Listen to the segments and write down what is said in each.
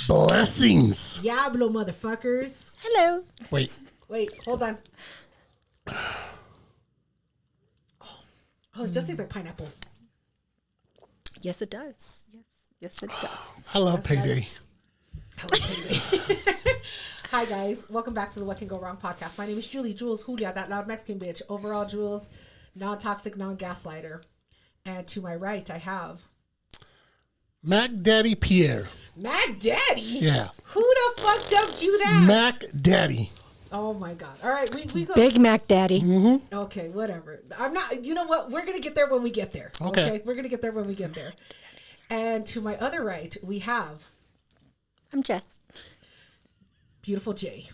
Blessings. Diablo, motherfuckers. Hello. Wait. Hold on. Oh, it just tastes like pineapple. Yes, it does. Yes, it does. I love payday. Hi, guys. Welcome back to the What Can Go Wrong podcast. My name is Julie, Jules Julia, that loud Mexican bitch. Overall, Jules, non-toxic, non-gaslighter. And to my right, I have... Mac Daddy Pierre. Mac Daddy? Yeah. Who the fuck dubbed you that? Mac Daddy. Oh, my God. All right, we go... Big Mac Daddy. Mm-hmm. Okay, whatever. I'm not... You know what? We're going to get there when we get there. Okay. We're going to get there when we get there. And to my other right, we have... I'm Jess. Beautiful J.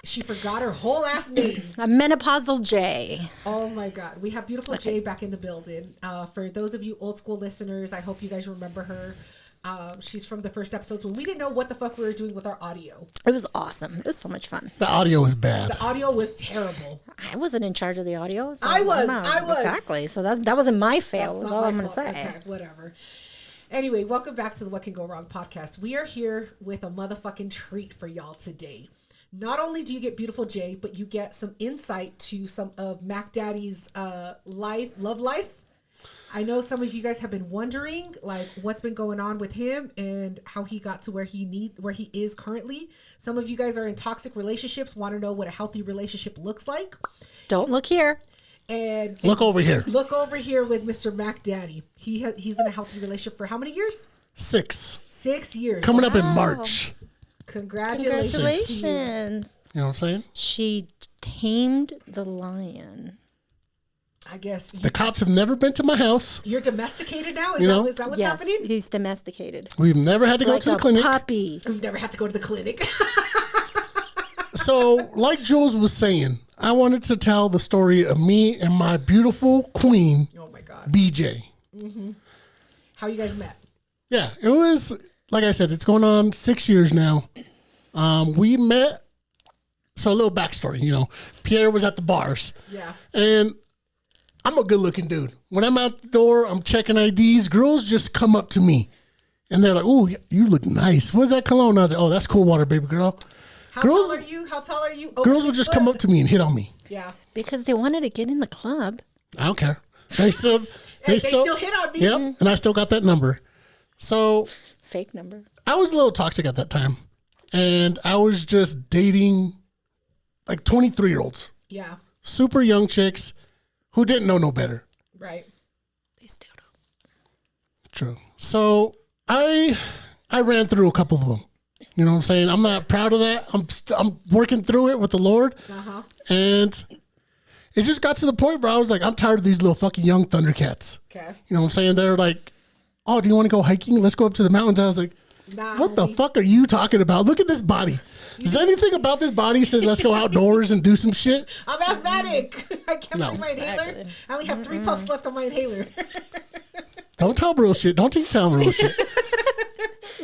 She forgot her whole ass name. A menopausal J. Oh my God. We have beautiful J back in the building. For those of you old school listeners, I hope you guys remember her. She's from the first episodes when we didn't know what the fuck we were doing with our audio. It was awesome. It was so much fun. The audio was bad. The audio was terrible. I wasn't in charge of the audio. So I was. Exactly. So that wasn't my fail. That's That's not all my I'm going to fault. say. Okay, whatever. Anyway, welcome back to the What Can Go Wrong podcast. We are here with a motherfucking treat for y'all today. Not only do you get beautiful J, but you get some insight to some of Mac Daddy's love life. I know some of you guys have been wondering like what's been going on with him and how he got to where he is currently. Some of you guys are in toxic relationships, want to know what a healthy relationship looks like. Don't look here. And Look over here. Look over here with Mr. Mac Daddy. He's in a healthy relationship for how many years? 6. 6 years. Coming up in March. Congratulations. You know what I'm saying? She tamed the lion. I guess The cops have never been to my house. you're domesticated now? Is, You know? is that what's Yes, happening? he's domesticated. We've never had to go Like to the a clinic. puppy. We've never had to go to the clinic. So, like Jules was saying, I wanted to tell the story of me and my beautiful queen, Oh my God. BJ. How you guys met? Yeah, it was, like I said, it's going on 6 years now. We met, so a little backstory, Pierre was at the bars. Yeah. And I'm a good looking dude. When I'm out the door, I'm checking IDs. Girls just come up to me and they're like, "Oh, you look nice. What's that cologne?" I was like, "Oh, that's Cool Water, baby girl." How Girls- tall are you? How tall are you? Over Girls would 6 just foot? come up to me and hit on me. Yeah. Because they wanted to get in the club. I don't care. They still, Hey, they still hit on me. Yep. And I still got that number. So Fake number. I was a little toxic at that time. And I was just dating like 23-year-olds, Yeah. super young chicks who didn't know no better. Right. They still don't. True. So I ran through a couple of them. You know what I'm saying? I'm not proud of that. I'm working through it with the Lord. Uh-huh. And it just got to the point where I was like, I'm tired of these little fucking young Thundercats. Okay. You know what I'm saying? They're like, "Oh, do you want to go hiking? Let's go up to the mountains." I was like, Nah, what the homie. fuck are you talking about? Look at this body. Does anything about this body says let's go outdoors and do some shit? I'm asthmatic. I can't No. bring my inhaler. I only have 3 puffs left on my inhaler. Don't tell real shit. Don't tell real shit.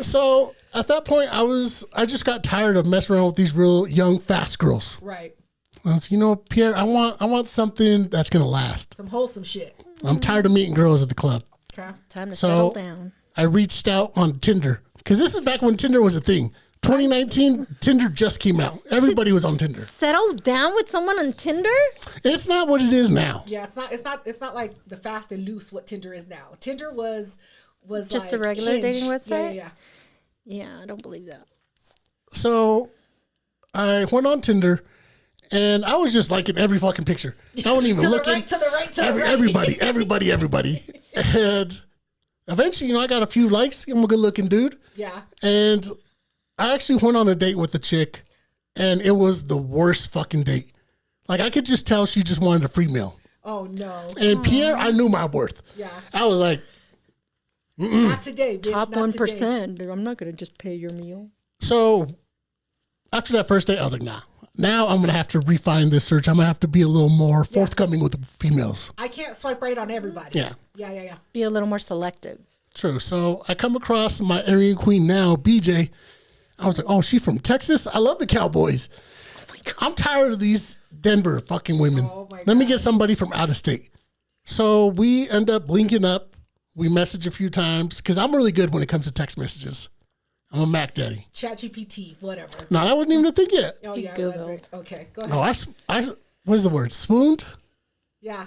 So at that point, I just got tired of messing around with these real young, fast girls. Right. I was, Pierre, I want something that's gonna last. Some wholesome shit. I'm tired of meeting girls at the club. Okay. Time to So- settle down. I reached out on Tinder because this is back when Tinder was a thing. 2019, Tinder just came out. Everybody was on Tinder. Settle down with someone on Tinder? It's not what it is now. Yeah, it's not like the fast and loose what Tinder is now. Tinder was Just like a regular Hinge. dating Yeah, website? yeah. Yeah, I don't believe that. So I went on Tinder and I was just liking every fucking picture. I wasn't even To the looking. right, to the right, to the right. Everybody. And eventually, I got a few likes. I'm a good looking dude. Yeah. And I actually went on a date with a chick and it was the worst fucking date. Like I could just tell she just wanted a free meal. Oh no. And Pierre, I knew my worth. Yeah. I was like, Not today, bitch. Top not today. 1%. I'm not going to just pay your meal. so after that first date, I was like, nah. Now I'm going to have to refine this search. I'm going to have to be a little more forthcoming with the females. I can't swipe right on everybody. Yeah. Yeah. Be a little more selective. True. So I come across my Aryan queen now, BJ. I was like, oh, she's from Texas? I love the Cowboys. I'm tired of these Denver fucking women. Oh my Let me God. get somebody from out of state. So we end up linking up. We message a few times because I'm really good when it comes to text messages. I'm a Mac daddy. ChatGPT, whatever. No, that wasn't even a thing yet. Oh, He yeah, it Googled. wasn't. Okay, go ahead. No, what is the word? Swooned? Yeah.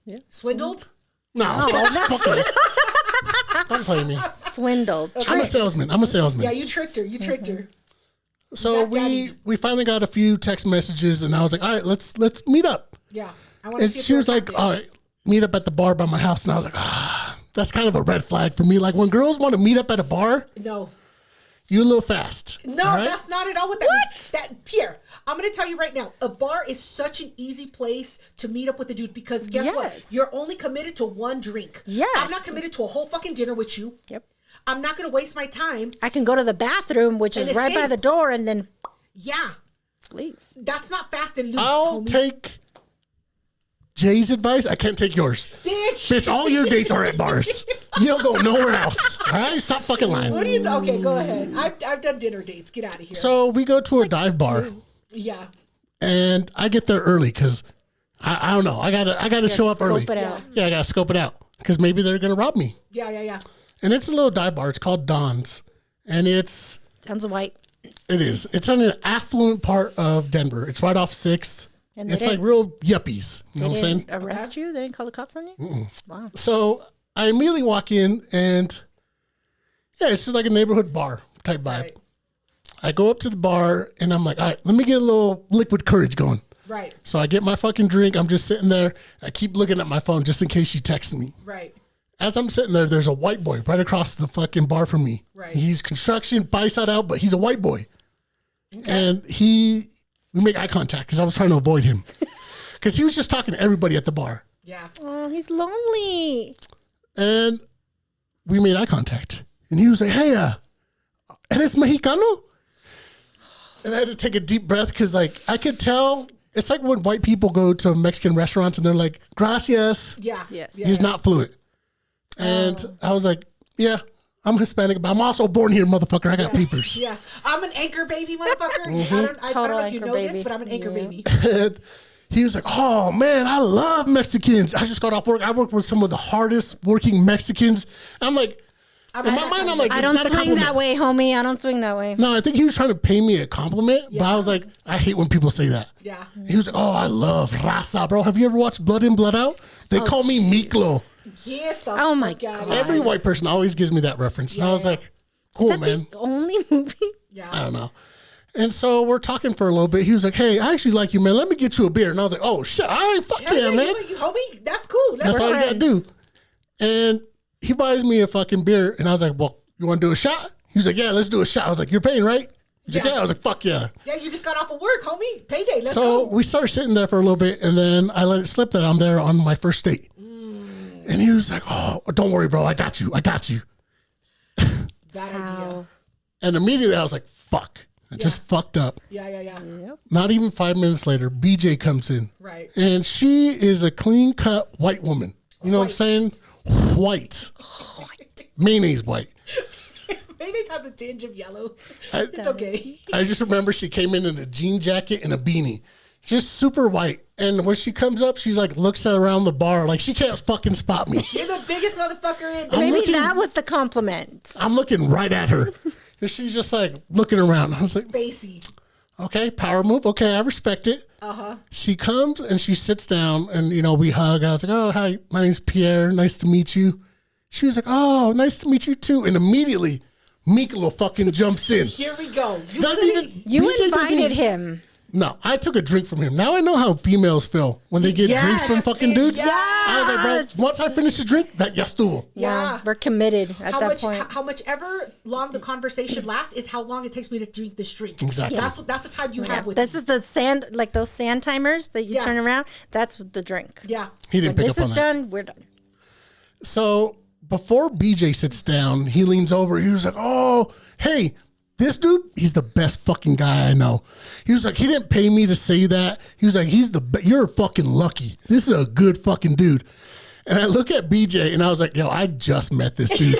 Yeah. Swindled? No, fuck it. Don't play me. Swindled. I'm a salesman. Yeah, you tricked her. You tricked her. So Mac daddy. we finally got a few text messages, and I was like, all right, let's meet up. Yeah. I want to And see if she you're was a like, catfish. all right, meet up at the bar by my house. And I was like, that's kind of a red flag for me. Like when girls want to meet up at a bar, No. you a little fast. No, all right? that's not at all what that means. That Pierre, I'm going to tell you right now, a bar is such an easy place to meet up with a dude because guess what? Yes. You're only committed to one drink. Yes. I'm not committed to a whole fucking dinner with you. Yep. I'm not going to waste my time. I can go to the bathroom, which And is right by escape. the door, and then Yeah. leave. That's not fast and loose, I'll homie. take Jay's advice. I can't take yours. Bitch. Bitch, all your dates are at bars. You don't go nowhere else. All right? Stop fucking lying. What are you okay, go ahead. I've done dinner dates. Get out of here. So we go to a dive bar, yeah. and I get there early because I don't know. I gotta show up scope early. it out. Yeah, I gotta scope it out because maybe they're gonna rob me. Yeah. And it's a little dive bar. It's called Don's, and it's Sounds white. It is. It's in an affluent part of Denver. It's right off 6th. And they It's like didn't- real yuppies. You know They what I'm saying? didn't arrest you? They didn't call the cops on you? Wow. So I immediately walk in and yeah, it's just like a neighborhood bar type vibe. Right. I go up to the bar and I'm like, all right, let me get a little liquid courage going. Right. So I get my fucking drink. I'm just sitting there. I keep looking at my phone just in case she texts me. Right. As I'm sitting there, there's a white boy right across the fucking bar from me. Right. He's construction, buy side out, but he's a white boy. And we make eye contact because I was trying to avoid him. Because he was just talking to everybody at the bar. Yeah. Oh, he's lonely. And we made eye contact. And he was like, hey, ¿eres Mexicano? And I had to take a deep breath because, like, I could tell. It's like when white people go to Mexican restaurants and they're like, gracias. Yeah. Yes. Yeah. He's not fluent. And I was like, yeah, I'm Hispanic, but I'm also born here, motherfucker. I got papers. Yeah. I'm an anchor baby, motherfucker. Mm-hmm. I don't Total know if you anchor know baby. this, but I'm an anchor Yeah. baby. And he was like, oh, man, I love Mexicans. I just got off work. I worked with some of the hardest working Mexicans. I'm like, in my mind, I'm like, I it's don't not a swing compliment. that way, homie. I don't swing that way. No, I think he was trying to pay me a compliment, but I Yeah. was like, I hate when people say that. Yeah. He was like, oh, I love raza, bro. Have you ever watched Blood In, Blood Out? They call me Miklo. Get the Oh my fuck outta God. here. Every white person always gives me that reference. And I was like, cool, Is that man. the only movie? I Yeah. don't know. And so we're talking for a little bit. He was like, hey, I actually like you, man. Let me get you a beer. And I was like, oh, shit. All right, fuck yeah, man. You, homie, that's cool. Let's That's go. all you got to friends. do. And he buys me a fucking beer. And I was like, well, you want to do a shot? He was like, yeah, let's do a shot. I was like, you're paying, right? He's like, Yeah. yeah. I was like, fuck yeah. Yeah, you just got off of work, homie. Payday. Let's So go. we started sitting there for a little bit, and then I let it slip that I'm there on my first date. And he was like, oh, don't worry, bro. I got you. I got you. Bad idea. And immediately I was like, fuck. I just fucked up. Yeah. Not even 5 minutes later, BJ comes in. Right. And she is a clean cut white woman. You know what I'm White. saying? White. Mayonnaise white. Mayonnaise has a tinge of yellow. I, It's okay. I just remember she came in a jean jacket and a beanie. Just super white. And when she comes up, she's like, looks around the bar like she can't fucking spot me. You're the biggest motherfucker in I'm Maybe looking- that was the compliment. I'm looking right at her. And she's just like looking around. I was like, Spacey. okay, power move. Okay, I respect it. She comes and she sits down and, you know, we hug. I was like, oh, hi, my name's Pierre. Nice to meet you. She was like, oh, nice to meet you too. And immediately, Miklo fucking jumps in. Here we go. You Doesn't couldn't- even, You BJ doesn't invited even- him. No, I took a drink from him. Now I know how females feel when they get drinks Yes, from fucking bitch, dudes. yes. I was like, bro, once I finish the drink, that ya estuvo. Yeah. We're committed at how that much point. how much ever long the conversation lasts is how long it takes me to drink this drink. Exactly. That's the time you have with This me. is the sand, like those sand timers that you Yeah. turn around. That's the drink. Yeah. He didn't When pick this up on is that. done, we're done. So before BJ sits down, he leans over. He was like, oh, hey, this dude, he's the best fucking guy I know. He was like, he didn't pay me to say that. He was like, you're fucking lucky. This is a good fucking dude. And I look at BJ and I was like, yo, I just met this dude.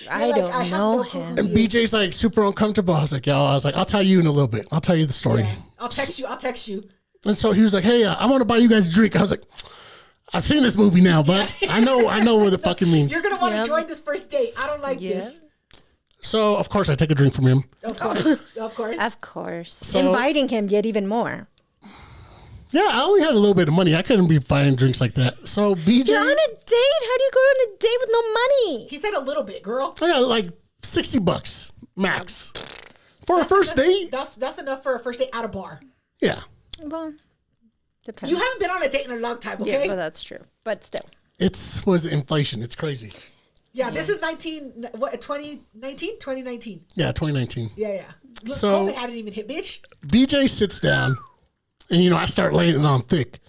I like, don't I have know no clue him. who And BJ's like super uncomfortable. I was like, I'll tell you in a little bit. I'll tell you the story. Yeah. I'll text you. And so he was like, hey, I want to buy you guys a drink. I was like, I've seen this movie now, but I know what it fucking means. You're gonna want to Yep. join this first date. I don't like Yeah. this. So of course I take a drink from him. Of course, of course. Of course. So- Inviting him yet even more. Yeah, I only had a little bit of money. I couldn't be buying drinks like that. So BJ, You're on a date. How do you go on a date with no money? He said a little bit, girl. I got like $60 max for a first date. That's enough for a first date at a bar. Yeah, Well, depends. You haven't been on a date in a long time, Yeah, okay? well, that's true. But still. was inflation. It's crazy. Yeah, this is 2019? 2019. Yeah, 2019. Yeah. Look, So- COVID hadn't even hit, bitch. BJ sits down, and I start laying it on thick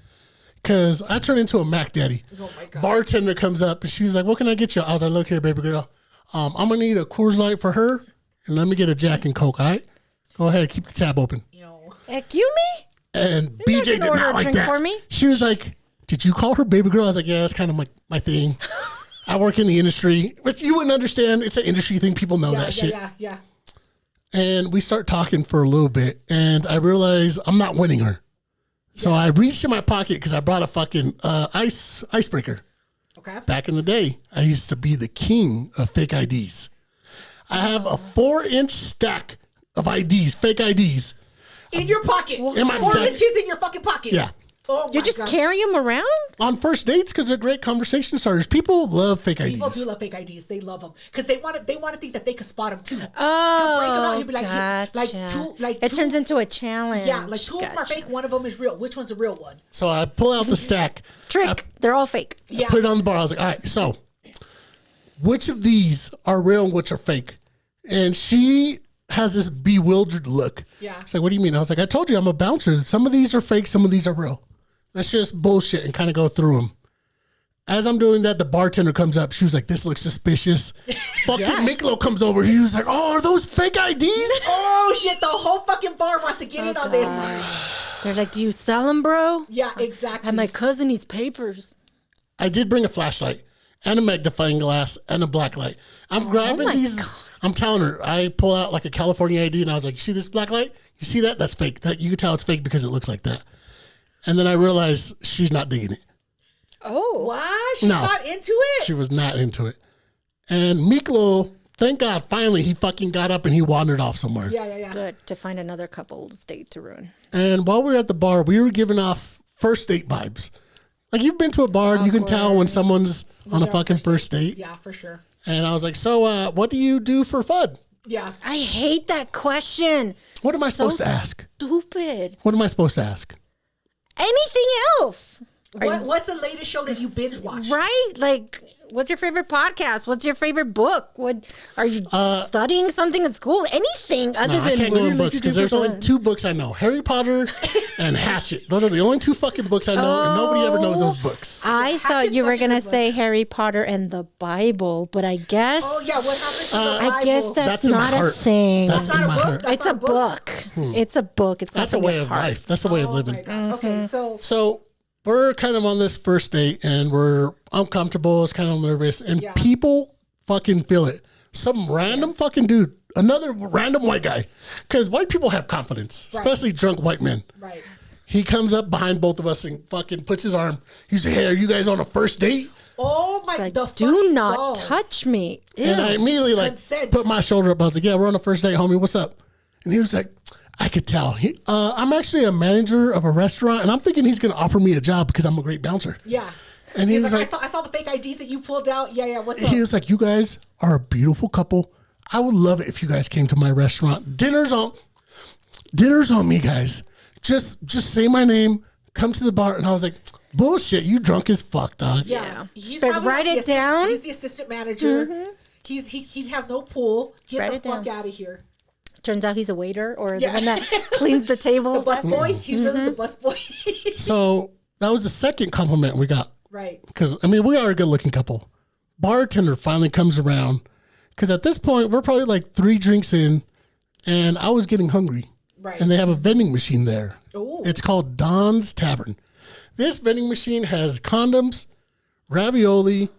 because I turn into a Mac Daddy. Oh my God. Bartender comes up and she's like, "What can I get you?" I was like, "Look here, baby girl. I'm gonna need a Coors Light for her, and let me get a Jack and Coke. All right, go ahead, keep the tab open." Yo. Heck, you me? And You're not BJ did gonna order not a like drink that. for me? She was like, "Did you call her baby girl?" I was like, "Yeah, that's kind of my thing. I work in the industry, which you wouldn't understand. It's an industry thing. People know that shit." Yeah. And we start talking for a little bit, and I realize I'm not winning her. So I reached in my pocket because I brought a fucking icebreaker. Okay. Back in the day, I used to be the king of fake IDs. I have a 4-inch stack of IDs, fake IDs. In your pocket. In my 4 jacket. inches in your fucking pocket. Yeah. Oh my You just God. carry him around? On first dates because they're great conversation starters. People love fake IDs. People do love fake IDs. They love them because they want to think that they can spot them too. Oh, break 'em out, he'll be like, gotcha. it It turns into a challenge. Yeah, like two of them are Gotcha. fake. One of them is real. Which one's the real one? So I pull out the stack. Trick. They're all fake. Yeah. Put it on the bar. I was like, all right, so which of these are real and which are fake? And she has this bewildered look. Yeah. She's like, what do you mean? I was like, I told you I'm a bouncer. Some of these are fake, some of these are real. Let's just bullshit and kind of go through them. As I'm doing that, the bartender comes up. She was like, this looks suspicious. Fucking Yes. Miklo comes over. He was like, oh, are those fake IDs? Oh shit! The whole fucking bar wants to get in on this. They're like, do you sell them, bro? Yeah, exactly. And my cousin needs papers. I did bring a flashlight and a magnifying glass and a black light. I'm grabbing my these. God. I'm telling her. I pull out like a California ID and I was like, you see this black light? You see that? That's fake. That you can tell it's fake because it looks like that. And then I realized she's not digging it. Oh. What? She No. got into it? She was not into it. And Miklo, thank God, finally he fucking got up and he wandered off somewhere. Yeah. Good to find another couple's date to ruin. And while we were at the bar, we were giving off first date vibes. Like you've been to a bar and you can tell when someone's on a fucking first date. Yeah, for sure. And I was like, so what do you do for fun? Yeah. I hate that question. What am I So supposed to ask? Stupid. What am I supposed to ask? Anything else? What's the latest show that you binge watched? Right? Like, what's your favorite podcast? What's your favorite book? What are you studying something at school? Anything other No, I than can't what go do in you like books to do because for there's only fun? 2 books I know: Harry Potter and Hatchet. Those are the only 2 fucking books I know, and nobody ever knows those books. I thought Hatchet's you were such a gonna good book. say Harry Potter and the Bible, but I guess Oh yeah, what happens to the I guess Bible? that's That's in my not a heart. thing. That's not in a my book? heart. That's It's not a book. It's a book. It's That's a nothing way at of heart. life. That's a way of Oh living. my God. Okay, so So we're kind of on this first date, and we're uncomfortable. It's kind of nervous, and Yeah. people fucking feel it. Some random fucking dude, another random white guy, because white people have confidence, Right. especially drunk white men. right. He comes up behind both of us and fucking puts his arm. He's like, "Hey, are you guys on a first date?" Oh my Like, the do fucking not balls. touch me. And I Ew. immediately Consent. put my shoulder up. I was like, "Yeah, we're on a first date, homie. What's up?" And he was like, "I could tell. I'm actually a manager of a restaurant, and I'm thinking he's going to offer me a job because I'm a great bouncer." Yeah. And he He's was like, like, I saw the fake IDs that you pulled out. Yeah, what's up? he was like, "You guys are a beautiful couple. I would love it if you guys came to my restaurant. Dinner's on me, guys. Just say my name. Come to the bar." And I was like, "Bullshit, you drunk as fuck, dog." Yeah. He's But probably write like it down. He's the assistant manager. He has no pool. Get Write the it fuck down. out of here. Turns out he's a waiter or Yeah. the one that cleans the table. The bus boy. He's really the bus boy. So that was the second compliment we got. right. Because, I mean, we are a good looking couple. Bartender finally comes around. Because at this point, we're probably like 3 drinks in, and I was getting hungry. Right. And they have a vending machine there. Ooh. It's called Don's Tavern. This vending machine has condoms, ravioli,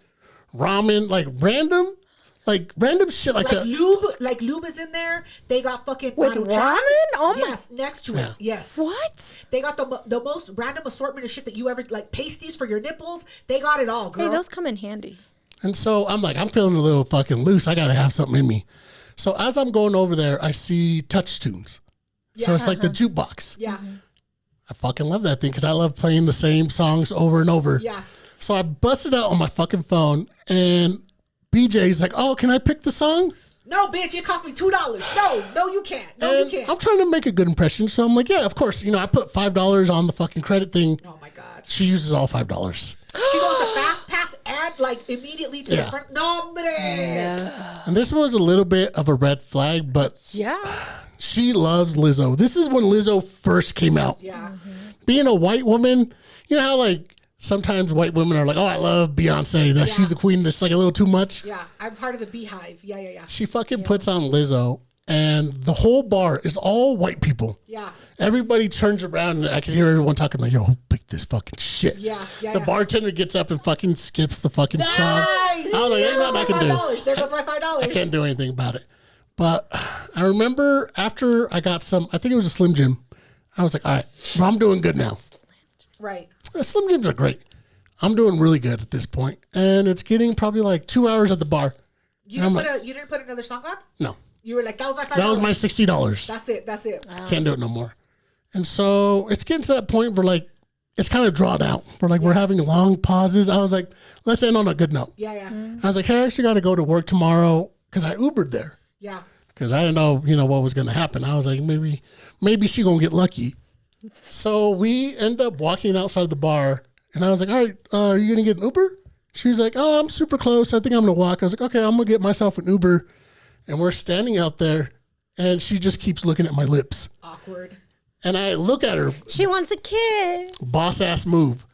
ramen, like random, like random shit like that. Lube is in there. They got fucking With Maruchan. ramen? Oh my- Yes, next to it. Yes. What? They got the most random assortment of shit that you ever like. Pasties for your nipples. They got it all, girl. Hey, those come in handy. And so I'm like, I'm feeling a little fucking loose. I gotta have something in me. So as I'm going over there, I see Touch Tunes. So it's like the jukebox. Yeah. I fucking love that thing because I love playing the same songs over and over. Yeah. So I busted out on my fucking phone, and BJ's like, "Oh, can I pick the song?" No, bitch, it cost me $2. No, you can't. No, And you can't. I'm trying to make a good impression, so I'm like, "Yeah, of course." You know, I put $5 on the fucking credit thing. Oh my god. She uses all $5. She goes to Fast Pass ad like immediately to the Yeah. front. No, man. And this was a little bit of a red flag, but Yeah. she loves Lizzo. This is when Lizzo first came out. Yeah. Being a white woman, you know how like sometimes white women are like, "Oh, I love Beyonce. That she's the queen." That's like a little too much. Yeah. I'm part of the Beehive. Yeah. She fucking puts on Lizzo, and the whole bar is all white people. Yeah. Everybody turns around, and I can hear everyone talking like, "Yo, who picked this fucking shit?" Yeah. The bartender gets up and fucking skips the fucking song. I was like, "Ain't nothing I can do." There goes my $5. I can't do anything about it. But I remember after I got some, I think it was a Slim Jim. I was like, all right, well, I'm doing good now. Right. Slim Jims are great. I'm doing really good at this point. And it's getting probably like 2 hours at the bar. You didn't put another song on? No, You were like, that was my $5. that was my $60. That's it. Can't do it no more. And so it's getting to that point where like, it's kind of drawn out. We're having long pauses. I was like, let's end on a good note. Yeah. I was like, hey, I actually got to go to work tomorrow because I Ubered there. Yeah. Because I didn't know, what was going to happen. I was like, maybe she going to get lucky. So we end up walking outside the bar, and I was like, all right, are you going to get an Uber? She was like, oh, I'm super close. I think I'm going to walk. I was like, okay, I'm going to get myself an Uber. And we're standing out there, and she just keeps looking at my lips. Awkward. And I look at her, She wants a kid. boss ass move.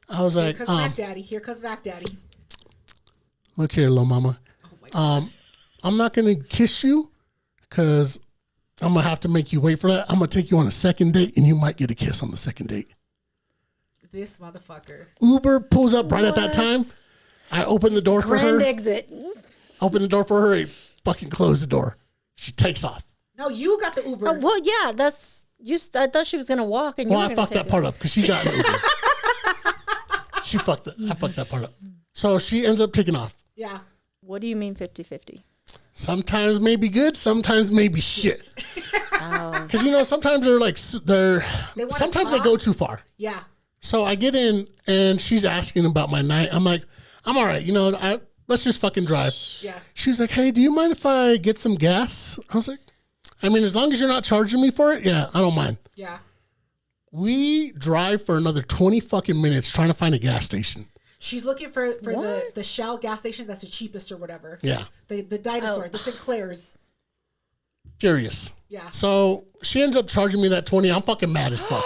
I was like, Here comes Mac Daddy. Here comes Mac Daddy. look here, little mama. Oh my God. I'm not going to kiss you because I'm going to have to make you wait for that. I'm going to take you on a second date, and you might get a kiss on the second date. This motherfucker. Uber pulls up right at that time. I open the door for Grand her. exit. Open the door for her. And fucking close the door. She takes off. No, you got the Uber. Well, yeah, that's you. I thought she was gonna walk, and Well, you I were gonna fucked that take part up because she got an Uber. I fucked that part up. So she ends up taking off. Yeah. it. What do you mean 50-50? Sometimes may be good. Sometimes may be shit. Because sometimes they're like wanna sometimes they talk? go too far. Yeah. So I get in and she's asking about my night. I'm like, I'm all right. Let's just fucking drive. Yeah. She was like, hey, do you mind if I get some gas? I was like, as long as you're not charging me for it, yeah, I don't mind. Yeah. We drive for another 20 fucking minutes trying to find a gas station. She's looking for What? the Shell gas station that's the cheapest or whatever. Yeah. The dinosaur, the Sinclairs. Furious. Yeah. So she ends up charging me that 20. I'm fucking mad as fuck.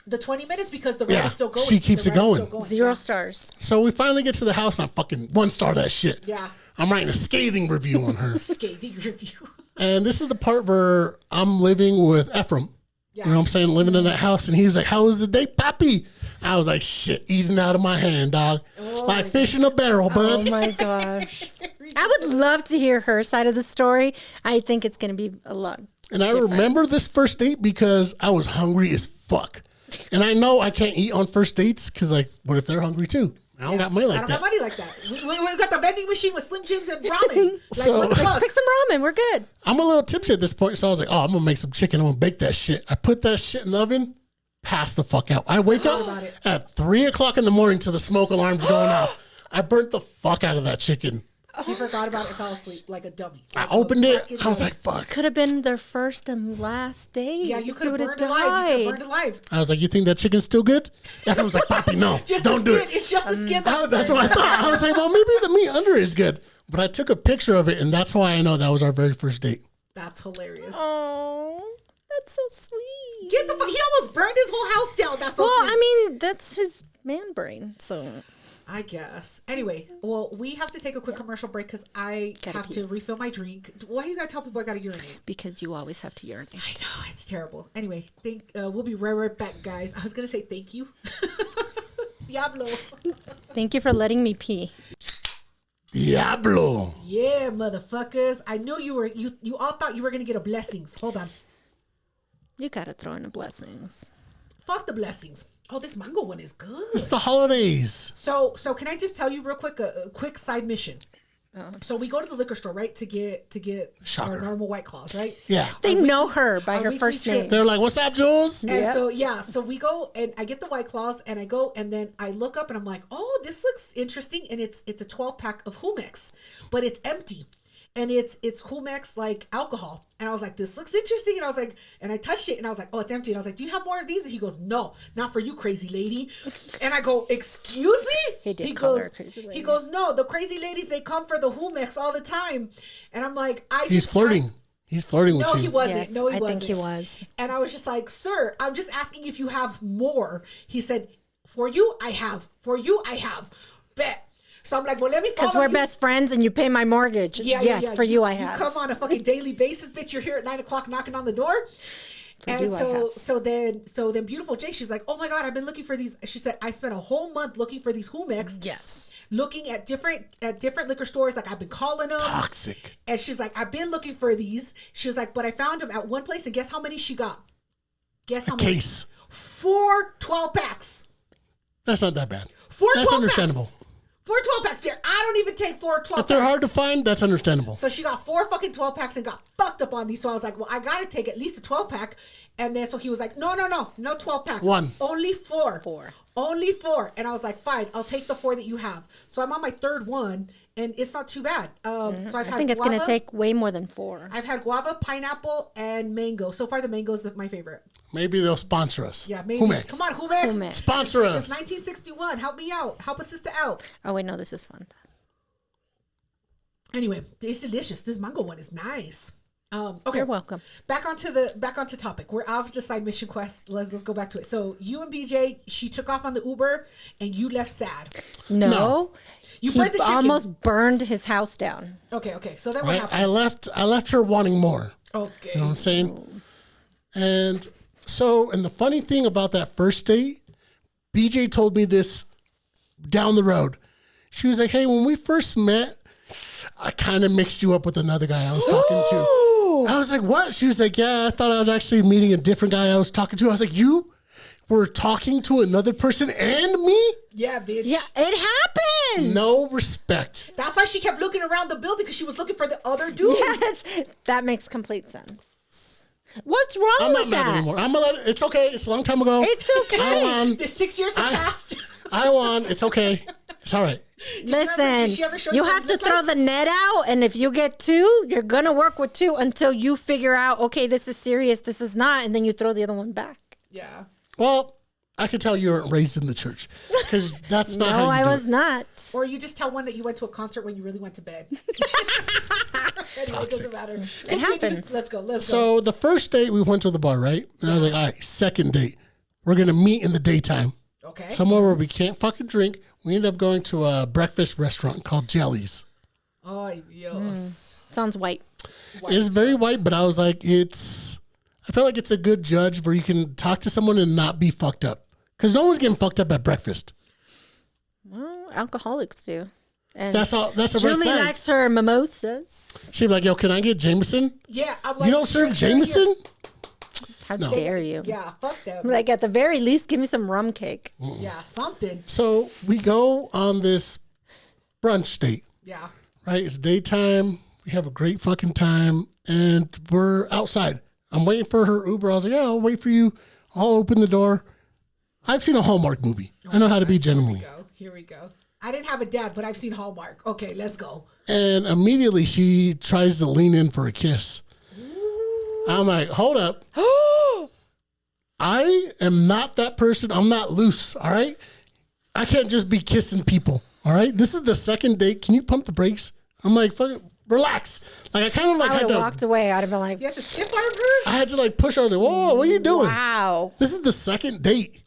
The 20 minutes because the ride Yeah, is still going. she keeps The it ride is going. still 0 Yeah. stars. So we finally get to the house and I fucking 1-star that shit. Yeah. I'm writing a scathing review on her. Scathing review. And this is the part where I'm living with Ephraim. Yeah. You know what I'm saying? Living in that house. And he's like, how was the day, Pappy? I was like, shit, eating out of my hand, dog. Like fish in a barrel, Oh bud. my gosh. I would love to hear her side of the story. I think it's going to be a lot. And I remember this first date because I was hungry as fuck. And I know I can't eat on first dates because, like, what if they're hungry too? I don't got money I like don't that. got money like that. We got the vending machine with Slim Jims and ramen. Like, So- what the fuck? Pick some ramen. We're good. I'm a little tipsy at this point. So I was like, oh, I'm going to make some chicken. I'm going to bake that shit. I put that shit in the oven, pass the fuck out. I wake up about it. at 3 o'clock in the morning till the smoke alarm's going off. I burnt the fuck out of that chicken. He forgot about it and fell asleep like a dummy. I Like a opened it. fucking I was dummy. like, fuck. Could have been their first and last date. Yeah, you could have would've burned alive. You could have burned alive. I was like, you think that chicken's still good? Ephraim was like, Papi, no, Just don't the do skin. it. It's just the skin. That's what I thought. I was like, well, maybe the meat under is good. But I took a picture of it, and that's why I know that was our very first date. That's hilarious. Oh, that's so sweet. Get the fuck. He almost burned his whole house down. That's so Well, sweet. I mean, that's his man brain. So I guess. Anyway, well, we have to take a quick commercial break because I Gotta have pee. to refill my drink. Why do you gotta tell people I gotta urinate? because you always have to urinate. I know, it's terrible. Anyway, we'll be right back, guys. I was gonna say thank you. Diablo. Thank you for letting me pee. Diablo. Yeah, motherfuckers. I knew you all thought you were gonna get a blessings. Hold on. You gotta throw in the blessings. Fuck the blessings. Oh, this mango one is It's good. the holidays. So can I just tell you real quick a quick side mission? So we go to the liquor store, right, to get Shocker. our normal White Claws, right? Yeah. They know her by our her weekly first trip. name. They're like, what's up, Jules? And Yep. so we go and I get the White Claws and I go and then I look up and I'm like, oh, this looks interesting, and it's a 12-pack of Humex, but it's empty. And it's Humex like alcohol. And I was like, this looks interesting. And I was like, and I touched it and I was like, oh, it's empty. And I was like, do you have more of these? And he goes, no, not for you, crazy lady. And I go, excuse me? He did call her a crazy lady. He goes, no, the crazy ladies, they come for the Humex all the time. And I'm like, He's flirting. He's flirting with No, you. he wasn't. Yes, No, he I wasn't. think he was. And I was just like, sir, I'm just asking if you have more. He said, for you, I have. For you, I have. Bet. So I'm like, well, let me follow Because we're you. best friends and you pay my mortgage. Yes, for you I have. You come on a fucking daily basis, bitch. You're here at 9:00 knocking on the door. And you, I have. so then beautiful Jay, she's like, oh my God, I've been looking for these. She said, I spent a whole month looking for these Humex. Yes. Looking at different liquor stores. Like I've been calling them. Toxic. And she's like, I've been looking for these. She was like, but I found them at one place, and guess how many she got? Guess how many? Case. 4 12-packs. That's not that bad. 4 That's 12-packs. understandable. 4 12-packs, dear. I don't even take 4 12-packs. If they're hard to find, that's understandable. So she got 4 fucking 12-packs and got fucked up on these. So I was like, well, I got to take at least a 12-pack. And then so he was like, no 12-pack. One. Only 4. 4. Only 4. And I was like, fine, I'll take the 4 that you have. So I'm on my 3rd one, and it's not too bad. So I've I had think it's going to guava. take way more than 4. I've had guava, pineapple, and mango. So far, the mango is my favorite. Maybe they'll sponsor us. Yeah, maybe. Humex. Come on, Humex. Humex. Sponsor us. Since 1961. Help me out. Help a sister out. Oh, wait, no, this is fun. Anyway, it's delicious. This mango one is nice. Okay. You're welcome. Back onto topic. We're out of the side mission quest. Let's go back to it. So you and BJ, she took off on the Uber, and you left sad. No. You He burned the chicken. almost burned his house down. Okay. So then what Right? happened? I left her wanting more. Okay. You know what I'm saying? And so, and the funny thing about that first date, BJ told me this down the road. She was like, hey, when we first met, I kind of mixed you up with another guy I was talking to. I was like, what? She was like, yeah, I thought I was actually meeting a different guy I was talking to. I was like, you were talking to another person and me? Yeah, bitch. Yeah, it happened. No respect. That's why she kept looking around the building, because she was looking for the other dude. Yes, that makes complete sense. What's wrong I'm not with mad that? anymore. I'm gonna let it. It's okay. It's a long time ago. It's okay. I won. The 6 years have passed. I won. It's okay. It's all right. Listen, did she ever show you you have what to it looked throw like? the net out, and if you get 2, you're gonna work with 2 until you figure out, okay, this is serious, this is not, and then you throw the other one back. Yeah. Well, I could tell you weren't raised in the church because that's not how No, you I do was it. not. Or you just tell one that you went to a concert when you really went to bed. Anyway, it doesn't matter. Continue. happens. Let's go. So the first date we went to the bar, right? And I was like, all right, second date, we're gonna meet in the daytime, Okay. somewhere where we can't fucking drink. We ended up going to a breakfast restaurant called Jellies. Ay, Dios. Sounds white. It's very white, but I was like, I feel like it's a good judge where you can talk to someone and not be fucked up. Because no one's getting fucked up at breakfast. Well, alcoholics do. And That's a red Julie flag. likes her mimosas. She'd be like, yo, can I get Jameson? Yeah, I'm like, You don't serve sure, here. Jameson? How dare you? Yeah, fuck them. Like, at the very least, give me some rum cake. Yeah, something. So we go on this brunch date, Yeah. right? It's daytime. We have a great fucking time. And we're outside. I'm waiting for her Uber. I was like, yeah, I'll wait for you. I'll open the door. I've seen a Hallmark movie. I know how to be gentlemanly. Here we go. I didn't have a dad, but I've seen Hallmark. Okay, let's go. And immediately she tries to lean in for a kiss. I'm like, hold up. I am not that person. I'm not loose. All right. I can't just be kissing people. All right. This is the second date. Can you pump the brakes? I'm like, fuck it. Relax. Like I kind of like I would had have to, walked away. I'd have been like, You have to skip our verse? I had to like push her. I was like, whoa, what are you doing? wow. This is the second date.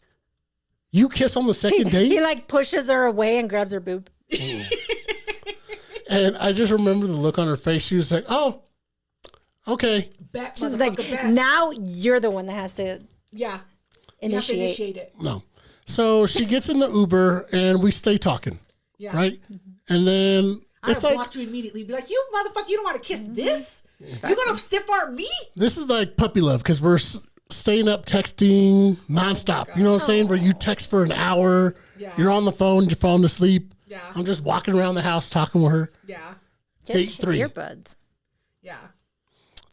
You kiss on the second date? He like pushes her away and grabs her boob. And I just remember the look on her face. She was like, oh, okay. Bet, She's like, motherfucker, bet. now you're the one that has to Yeah. You have to initiate. initiate it. No. So she gets in the Uber and we stay talking. Yeah. Right? And then I'd It's have like- blocked you immediately. Be like, you motherfucker, you don't want to kiss this? You gonna stiff arm me? This is like puppy love because we're staying up texting nonstop. You know what I'm saying? Where you text for an hour, Yeah. you're on the phone, you're falling asleep. Yeah. I'm just walking around the house talking with her. Yeah. Get Date 3. earbuds. Yeah.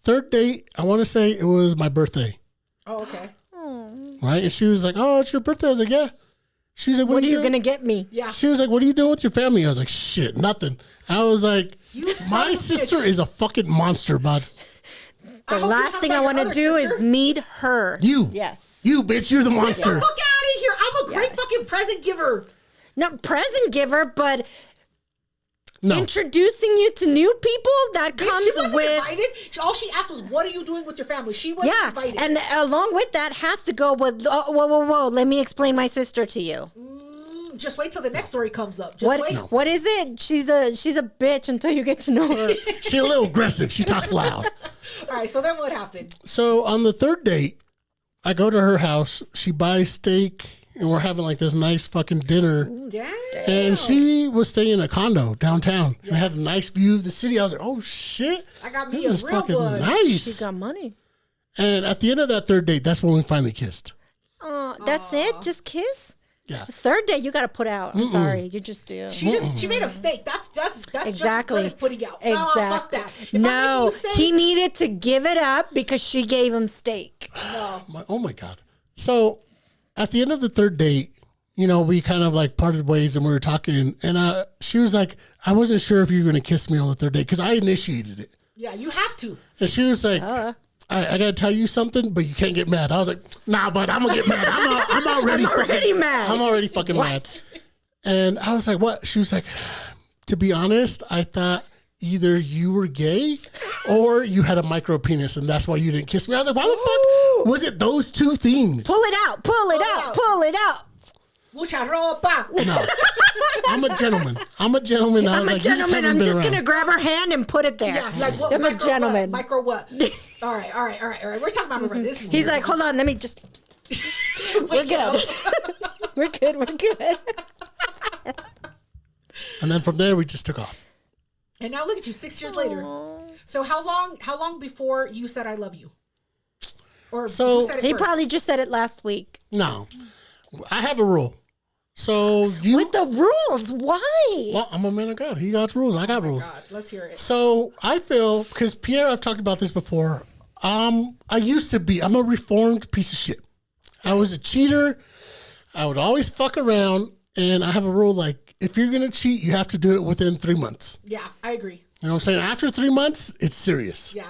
Third date, I want to say it was my birthday, Oh, okay. right? And she was like, "Oh, it's your birthday." I was like, "Yeah." She was like, What are you doing?" gonna get me? Yeah. She was like, "What are you doing with your family?" I was like, "Shit, nothing." I was like, You son "My of a sister bitch. is a fucking monster, bud. The hope you're last talking thing I about want your to other do sister. is meet her. You, Yes. you bitch, you're the Get the monster." fuck out of here. I'm a great Yes. fucking present giver. No present giver, but No, introducing you to new people that Bitch, comes she wasn't with. invited. All she asked was, what are you doing with your family? She wasn't Yeah, invited. and along with that has to go with whoa. Let me explain my sister to you. Just wait till the next story comes up. Just wait. What is it? She's a bitch until you get to know her. she's a little aggressive. She talks loud. All right, so then what happened? So on the third date, I go to her house. She buys steak, and we're having like this nice fucking dinner. Damn. And she was staying in a condo downtown. And had a nice view of the city. I was like, "Oh shit, I got me this a is real fucking one." She nice." got money. And at the end of that third date, that's when we finally kissed. That's it? Just kiss? Yeah. Third day, you got to put out. I'm sorry, you just do. She made a steak. That's Exactly. just as good as putting out. No, fuck Exactly. that. If I'm No, making you steak, he needed to give it up because she gave him steak. Oh my God. So at the end of the third date, you know, we kind of like parted ways and we were talking. And she was like, "I wasn't sure if you were going to kiss me on the third date because I initiated it." Yeah, you have to. And she was like, I got to tell you something, but you can't get mad. I was like, "Nah, but I'm going to get mad. I'm already mad. I'm already fucking mad." And I was like, "What?" She was like, "To be honest, I thought either you were gay or you had a micro penis, and that's why you didn't kiss me." I was like, "Why the fuck was it those two things?" Pull it out. Pull it out. out. Pull it out. Mucha ropa. No, I'm a gentleman. I'm a gentleman. I I'm was a like, "You just gentleman. haven't I'm been just around." going to grab her hand and put it there. Yeah, like what? I'm a micro gentleman. What? Micro what? All right. We're talking about this. Is He's weird. like, hold on, let me just. We're good. We're good. And then from there, we just took off. And now look at you, 6 years later. So how long before you said I love you? Or So- you said it He first? probably just said it last week. No, I have a rule. So you, With the rules, why? well, I'm a man of God. He got rules. I got rules. God, let's hear it. So I feel because Pierre, I've talked about this before. I used to be. I'm a reformed piece of shit. I was a cheater. I would always fuck around, and I have a rule like if you're gonna cheat, you have to do it within 3 months. Yeah, I agree. You know what I'm saying? After 3 months, it's serious. Yeah.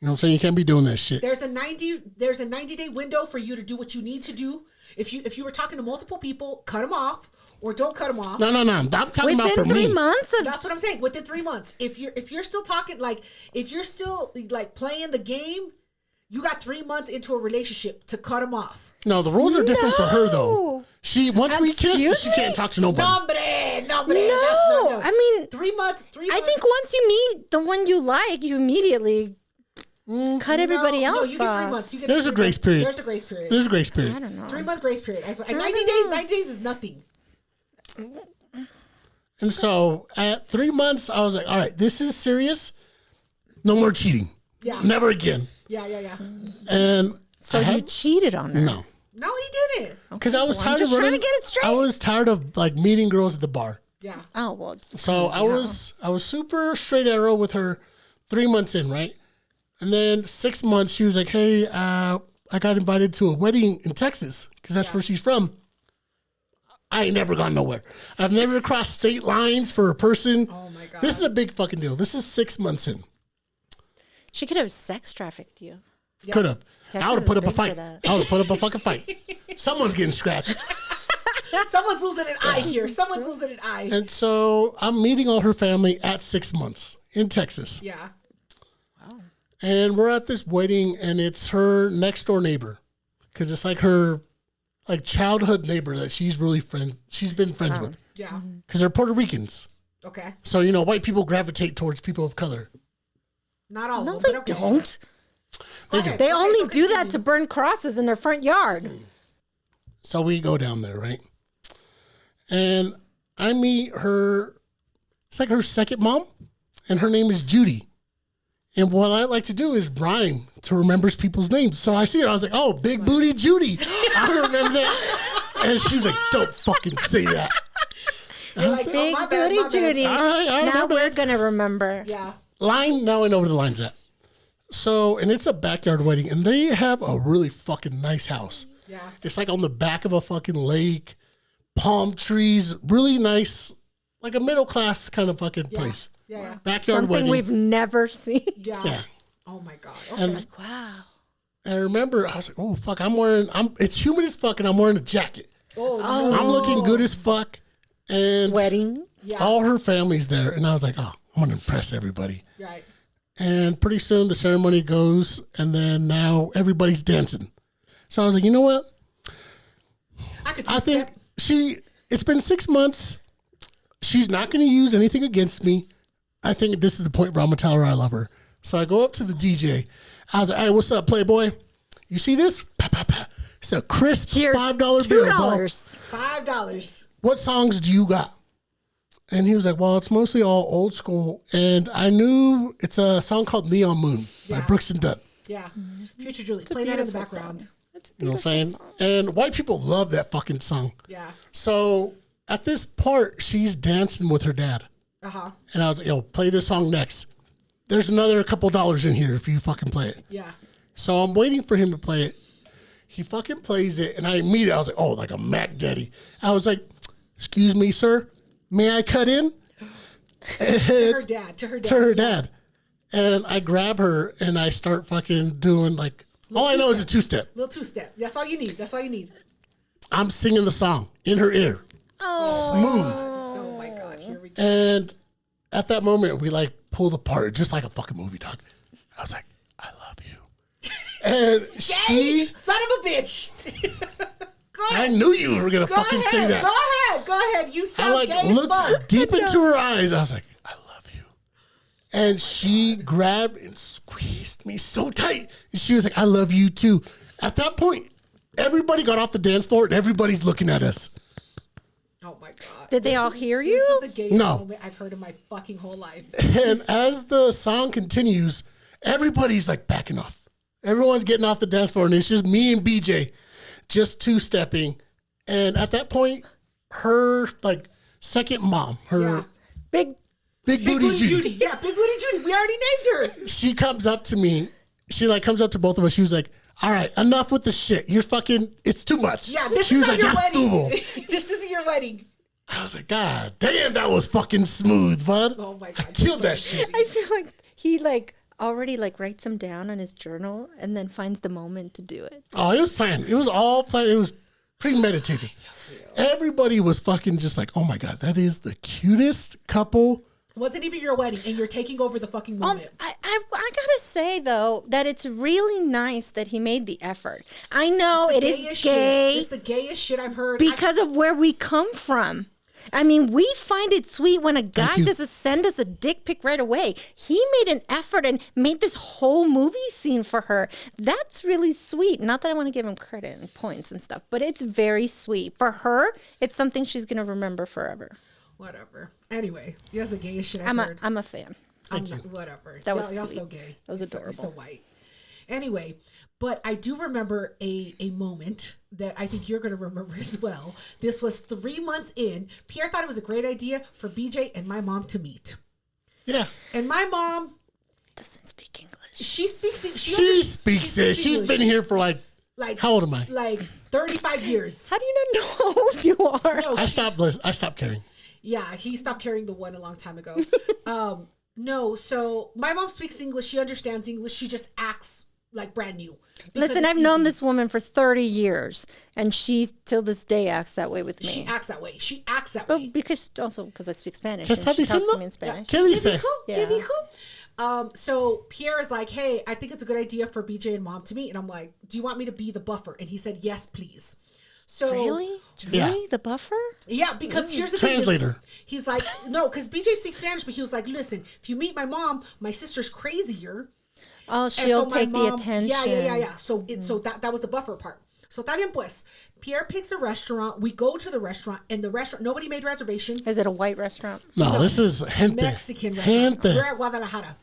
You know what I'm saying? You can't be doing that shit. There's a 90-day window for you to do what you need to do. If you were talking to multiple people, cut them off or don't cut them off. No. I'm talking about Within for 3 me. months of That's what I'm saying. Within 3 months, if you're still talking like if you're still like playing the game, you got 3 months into a relationship to cut them off. No, the rules are different for her though. No. She once we kiss, Excuse she me? can't talk to nobody. Nombre. No, That's not, I mean, 3 months. I think once you meet the one you like, you immediately cut everybody else No, you get 3 off. months. You get There's a 3 grace months. period. There's a grace period. There's a grace period. I don't know. 3 months grace period. And 90 don't days. know. 90 days is nothing. And so at 3 months, I was like, all right, this is serious. No more cheating. Yeah. Never again. Yeah. And So I you had- cheated on her. no, No, he didn't. because I was I'm tired just of trying running. to get it straight. I was tired of like meeting girls at the bar. Yeah. Oh well. So I was super straight arrow with her 3 months in, right? And then 6 months, she was like, hey, I got invited to a wedding in Texas because that's where she's from. I ain't never gone nowhere. I've never crossed state lines for a person. Oh my God. This is a big fucking deal. This is 6 months in. She could have sex trafficked you. Could have. I Texas would have put is up a big for fight. that. I would have put up a fucking fight. Someone's getting scratched. Someone's losing an eye here. Someone's losing an eye. And so I'm meeting all her family at 6 months in Texas. Yeah. And we're at this wedding, and it's her next door neighbor. Because it's like her like childhood neighbor that she's been friends with. Yeah. Because they're Puerto Ricans. Okay. So, you know, white people gravitate towards people of color. Not all No, of they them, but okay. don't. They Okay. do. They only so do that continue. to burn crosses in their front yard. So we go down there, right? And I meet her It's like her second mom, and her name is Judy. And what I like to do is rhyme to remember people's names. So I see it. I was like, oh, Big Booty Judy. I remember that. And she was like, don't fucking say that. You're like, Big my bad, Booty my bad. Judy. All right, Now my we're bad. going to remember. Yeah. Line, now I know where the line's at. So, and it's a backyard wedding, and they have a really fucking nice house. Yeah. It's like on the back of a fucking lake, palm trees, really nice, like a middle class kind of fucking place. Yeah. Backyard Something wedding. we've never seen. Yeah. Yeah. Oh my God. Okay. And Like, wow. I remember I was like, oh fuck, it's humid as fuck and I'm wearing a jacket. oh, I'm looking good as fuck. And Sweating. Yeah. all her family's there. And I was like, oh, I'm gonna impress everybody. right. And pretty soon the ceremony goes, and then now everybody's dancing. So I was like, you know what? I could I think two-step. it's been 6 months. She's not going to use anything against me. I think this is the point where I'm going to tell her I love her. So I go up to the DJ. I was like, hey, what's up, Playboy? You see this? Pa, pa, pa. It's a crisp Here's $5 bill. Bro. $2. $5. What songs do you got? And he was like, well, it's mostly all old school. And I knew it's a song called Neon Moon by Yeah. Brooks and Dunn. Yeah. Future Julie. Play that in the beautiful background. song. It's a You know what I'm beautiful saying? song. And white people love that fucking song. Yeah. So at this part, she's dancing with her dad. Uh-huh. And I was like, yo, play this song next. There's another couple dollars in here if you fucking play it. Yeah. So I'm waiting for him to play it. He fucking plays it. And I was like, oh, like a Mac Daddy. I was like, excuse me, sir. May I cut in? To her dad. To her dad. To her dad. And I grab her and I start fucking doing like, all I know is a two-step. Little two-step. That's all you need. That's all you need. I'm singing the song in her ear. Smooth. Oh my God. Here we go. And at that moment, we like pulled apart, just like a fucking movie, dog. I was like, I love you. And Hey, she, son of a bitch. Go I ahead. knew you were going to Go fucking ahead. say that. Go ahead. Go ahead. You I sound like gay as looked fuck. deep into her eyes. I was like, I love you. And she grabbed and squeezed me so tight. And she was like, I love you too. At that point, everybody got off the dance floor and everybody's looking at us. Oh my God. Did they all hear This you? is the gayest No. moment I've heard in my fucking whole life. And as the song continues, everybody's like backing off. Everyone's getting off the dance floor, and it's just me and BJ just two-stepping. And at that point, her like second mom, her Yeah. Big. big Big booty Booty Judy, Judy. Yeah, Big Booty Judy. We already named her. she comes up to me. She like comes up to both of us. She was like, all right, enough with the shit. You're fucking, it's too much. Yeah, this she is was not like, your "Ya wedding. estuvo." This isn't your wedding. I was like, God damn, that was fucking smooth, bud. Oh my I God. killed that shit. I feel like he like already like writes them down on his journal and then finds the moment to do it. Oh, it was planned. It was all planned. It was premeditated. Everybody was fucking just like, oh my God, that is the cutest couple. It wasn't even your wedding, and you're taking over the fucking moment. I gotta say though that it's really nice that he made the effort. I know it is Gayest gay shit. It's the gayest shit I've heard. because of where we come from. I mean, we find it sweet when a guy you. doesn't send us a dick pic right away. He made an effort and made this whole movie scene for her. That's really sweet. Not that I want to give him credit and points and stuff, but it's very sweet. For her, it's something she's going to remember forever. Whatever. Anyway, that's the gayest shit I've I'm heard. a fan. Whatever. That was y'all so sweet. gay. That was You're so adorable. white. Anyway, but I do remember a moment that I think you're going to remember as well. This was 3 months in. Pierre thought it was a great idea for BJ and my mom to meet. Yeah. And my mom, Doesn't speak English. she speaks She speaks it. She's English. been here for like how old am I? Like 35 years. How do you not know how old you are? No, I stopped caring. Yeah, he stopped carrying the one a long time ago. No, so my mom speaks English. She understands English. She just acts like brand new. Because Listen, it's I've known easy. this woman for 30 years, and she till this day acts that way with me. She acts that way. She acts that But way. because I speak Spanish, ¿Qué and está she talks to diciendo? me in Spanish. ¿Qué dice? Yeah. ¿Qué dijo? So Pierre is like, hey, I think it's a good idea for BJ and mom to meet. And I'm like, do you want me to be the buffer? And he said, yes, please. So Really? Yeah. Really? The buffer? yeah, because here's the thing. Translator. He's like, no, because BJ speaks Spanish, but he was like, listen, if you meet my mom, my sister's crazier. Oh, And she'll so my take the mom- attention. Yeah. So that was the buffer part. So está bien pues. Pierre picks a restaurant. We go to the restaurant, and the restaurant, nobody made reservations. Is it a white restaurant? No, this is gente. Mexican restaurant. Gente. We're at Guadalajara.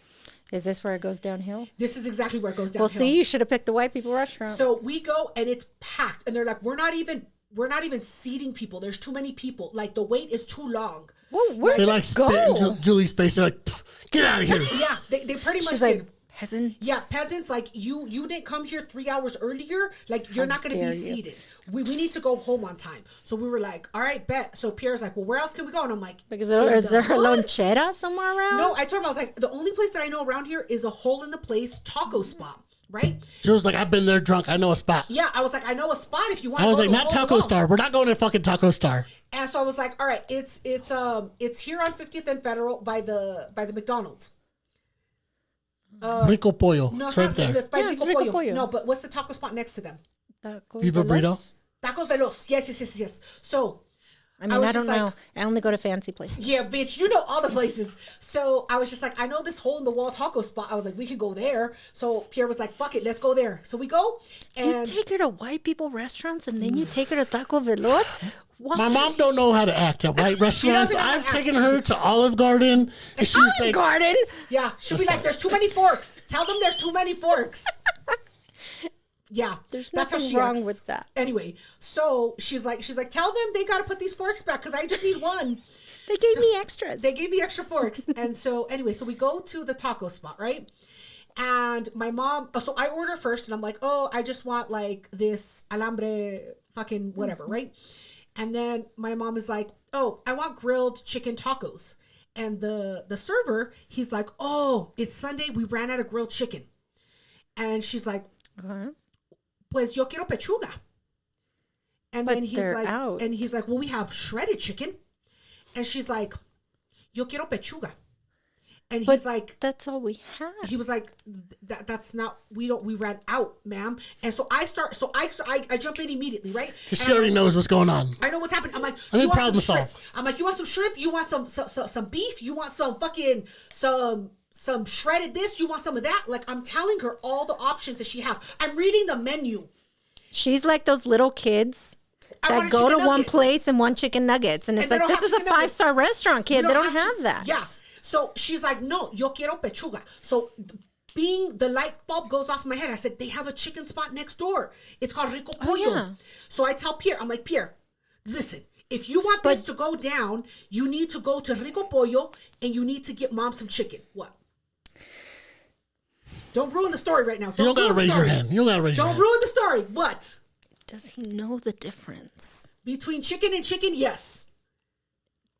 Is this where it goes downhill? This is exactly where it goes downhill. Well, see, you should have picked the white people restaurant. So we go, and it's packed, and they're like, we're not even seating people. There's too many people. Like, the wait is too long. Well, where'd They you like spit go? in Julie's face. They're like, get out of here. Yeah, they pretty much She's did. like, peasant. Yeah, peasants, like, you didn't come here 3 hours earlier. Like, you're not going to be dare you. seated. We need to go home on time. So we were like, all right, bet. So Pierre's like, well, where else can we go? And I'm like, Because "In is the there a hood?" lonchera somewhere around? No, I told him, I was like, the only place that I know around here is a hole in the place taco spot, right? She was like, I've been there drunk. I know a spot. Yeah, I was like, I know a spot if you want I to was go like, to not a hole in the Taco wall. Star. We're not going to fucking Taco Star. And so I was like, all right, it's here on 50th and Federal by the McDonald's. Rico Pollo. No, It's it's right not. there. It's by Yeah, it's Rico Rico Pollo. Pollo. No, but what's the taco spot next to them? Tacos Viva Veloz? Burrito? Tacos Veloz. Yes. So, I mean, was I don't just know. like, I only go to fancy places. yeah, bitch, you know all the places. So I was just like, I know this hole in the wall taco spot. I was like, we could go there. So Pierre was like, fuck it, let's go there. So we go, Do you and take her to white people restaurants and then you take her to Taco Veloz? Why? My mom don't know how to act at white restaurants. know how to I've act. taken her to Olive Garden, and she was like, Garden. yeah, she'll be like, there's too many forks. Tell them there's too many forks. Yeah, There's that's how nothing she wrong acts. with that. Anyway, so she's like, tell them they got to put these forks back because I just need one. They gave me extras. They gave me extra forks. And so anyway, so we go to the taco spot, right? And my mom, so I order first and I'm like, oh, I just want like this alambre fucking whatever, right? And then my mom is like, oh, I want grilled chicken tacos. And the server, he's like, oh, it's Sunday. We ran out of grilled chicken. And she's like, pues yo quiero pechuga. And But then they're out. he's like, well, we have shredded chicken. And she's like, yo quiero pechuga. And But he's like, that's all we had. he was like, that's not, we ran out, ma'am. And so I jump in immediately, right? because And she I'm already like, knows what's going on. I know what's happening. I'm like, I you think want problem some shrimp? solved. I'm like, you want some shrimp? You want some beef? You want some fucking, some shredded this? You want some of that? Like, I'm telling her all the options that she has. I'm reading the menu. She's like those little kids I want that a go to chicken one nugget. place and want chicken nuggets. And it's And they like, don't this have is a chicken nuggets. 5-star restaurant, kid. We They don't chi- have that. Yeah. So she's like, no, yo quiero pechuga. So being the light bulb goes off in my head, I said, they have a chicken spot next door. It's called Rico Pollo. yeah. So I tell Pierre, I'm like, Pierre, listen, if you want this to go down, you need to go to Rico Pollo and you need to get mom some chicken. What? Don't ruin the story right now. You don't gotta ruin the raise your story. hand. You don't gotta raise your Don't hand. ruin the story. What? Does he know the difference? Between chicken and chicken, yes.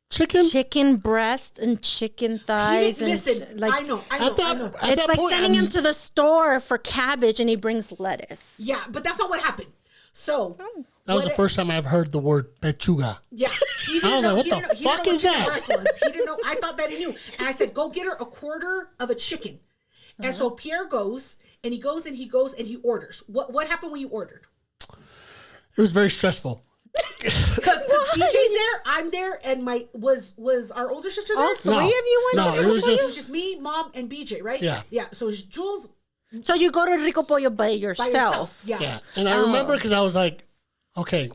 Chicken? Chicken breast and chicken thighs. He didn't and listen. like, I know. At I that, know. at it's that like point, sending him I'm- to the store for cabbage and he brings lettuce. Yeah, but that's not what happened. So that was the first time I've heard the word pechuga. yeah, he didn't I was know, like, what he the didn't know- he didn't fuck know is what chicken that? breast was. He didn't know. I thought that he knew. And I said, go get her a quarter of a chicken. And so Pierre goes and he goes and he orders. What happened when you ordered? It was very stressful. Because BJ's there, I'm there, and was our older sister there? All three No. of you went No, to it Rico was Pollo? It just- was just me, mom, and BJ, right? Yeah. Yeah. So it's Jules So you go to Rico Pollo by by yourself. yourself. Yeah. Yeah. And I remember because I was like, okay,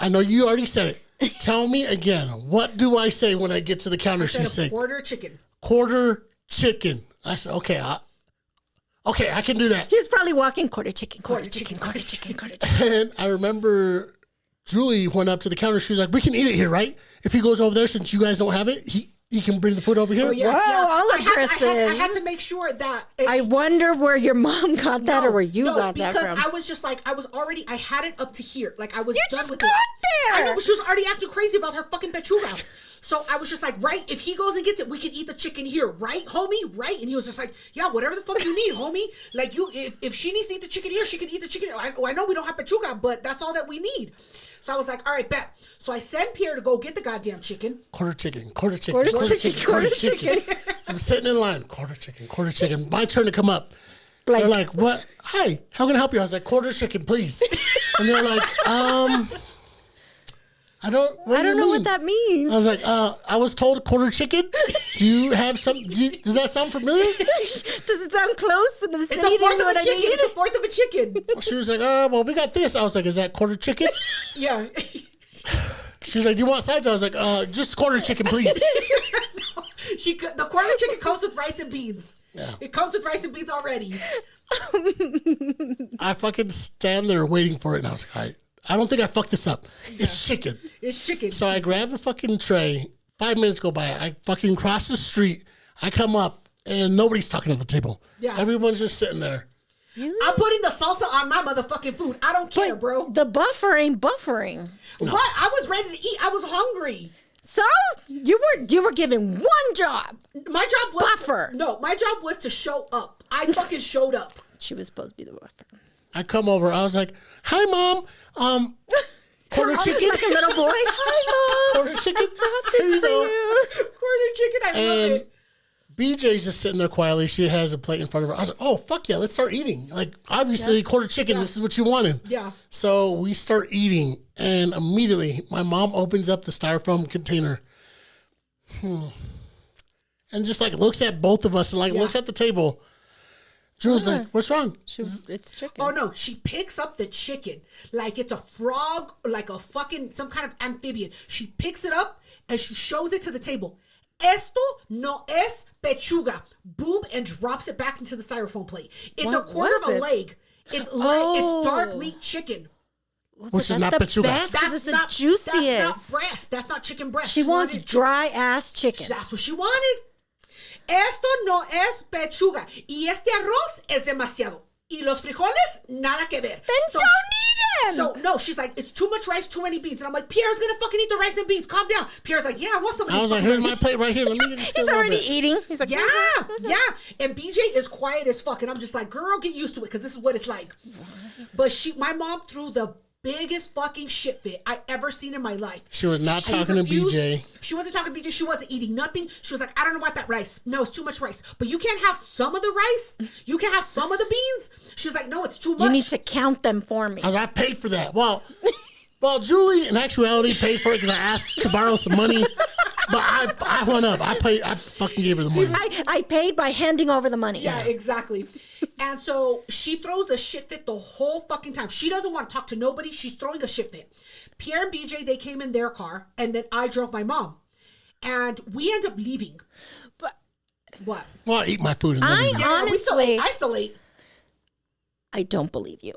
I know you already said it. Tell me again. What do I say when I get to the counter? She Said a said, quarter chicken. quarter chicken. I said, okay, I can do that. He's probably walking quarter chicken, quarter chicken, quarter chicken, quarter chicken. And I remember Julie went up to the counter. She was like, we can eat it here, right? If he goes over there, since you guys don't have it, he can bring the food over here. Oh, yeah, Wow, yeah. all I aggressive. had to make sure that I wonder where your mom got that or where you got that because from. I was just like, I had it up to here. Like I was You done just with got it. there. I know, but she was already acting crazy about her fucking pechuga. So I was just like, right, if he goes and gets it, we can eat the chicken here, right, homie? Right? And he was just like, yeah, whatever the fuck you need, homie. Like you, if she needs to eat the chicken here, she can eat the chicken. I know we don't have pechuga, but that's all that we need. So I was like, all right, bet. So I sent Pierre to go get the goddamn chicken. Quarter chicken, quarter chicken, Quarter quarter chicken, chicken, quarter quarter chicken. chicken. I'm sitting in line, quarter chicken, quarter chicken. My turn to come up. Like- They're like, what? Hi, how can I help you? I was like, quarter chicken, please. And they're like, I I don't I don't know mean? what that means. I was like, I was told quarter chicken. Do you have some? Does that sound familiar? Does it sound close in the It's vicinity a fourth of of what a I chicken. need? It's a fourth of a chicken. She was like, well, we got this. I was like, is that quarter chicken? Yeah. She was like, do you want sides? I was like, just quarter chicken, please. The quarter chicken comes with rice and beans. Yeah. It comes with rice and beans already. I fucking stand there waiting for it, and I was like, all right, I don't think I fucked this up. It's chicken. It's chicken. So I grab the fucking tray. 5 minutes go by. I fucking cross the street. I come up, and nobody's talking at the table. Yeah. Everyone's just sitting there. I'm putting the salsa on my motherfucking food. I don't care, bro. The buffer ain't buffering. What? I was ready to eat. I was hungry. So you were given one job. My job was Buffer. No, my job was to show up. I fucking showed up. She was supposed to be the buffer. I come over. I was like, hi, Mom. Quarter chicken. Like a little boy. Hi, Mom. Quarter chicken. This Here you for go. you. Quarter chicken. I love And it. BJ's just sitting there quietly. She has a plate in front of her. I was like, oh, fuck yeah, let's start eating. Like, obviously, quarter chicken, this is what you wanted. Yeah. So we start eating, and immediately my mom opens up the styrofoam container. And just like looks at both of us and like looks at the table. Jul's like, what's wrong? It's chicken. Oh no, she picks up the chicken like it's a frog, like a fucking some kind of amphibian. She picks it up and she shows it to the table. Esto no es pechuga. Boom, and drops it back into the styrofoam plate. It's What a quarter was of a it? leg. It's it's dark meat chicken. Which is That's not the pechuga. best. That's it's the not juiciest. That's not breast. That's not chicken breast. She wants wanted- dry ass chicken. That's what she wanted. Esto no es pechuga. Y este arroz es demasiado. Y los frijoles, nada que ver. Then don't eat them. So, no, she's like, it's too much rice, too many beans. And I'm like, Pierre's gonna fucking eat the rice and beans. Calm down. Pierre's like, yeah, I want some of I these was like, fucking here's my plate right here. Let me just get a He's little already bit. eating. He's like, Yeah, yeah. And BJ is quiet as fuck. And I'm just like, girl, get used to it because this is what it's like. But my mom threw the biggest fucking shit fit I ever seen in my life. She was not She talking to refused- BJ. She wasn't talking to BJ. She wasn't eating nothing. She was like, I don't want that rice. No, it's too much rice. But you can't have some of the rice. You can have some of the beans. She was like, no, it's too much. You need to count them for me. I was like, I paid for that. Well, Julie, in actuality, paid for it because I asked to borrow some money. But I went up. I fucking gave her the money. I paid by handing over the money. Yeah, exactly. And so she throws a shit fit the whole fucking time. She doesn't want to talk to nobody. She's throwing a shit fit. Pierre and BJ, they came in their car, and then I drove my mom. And we end up leaving. But What? Well, I eat my food. And then leave. We still Honestly- ate. I still ate. I don't believe you.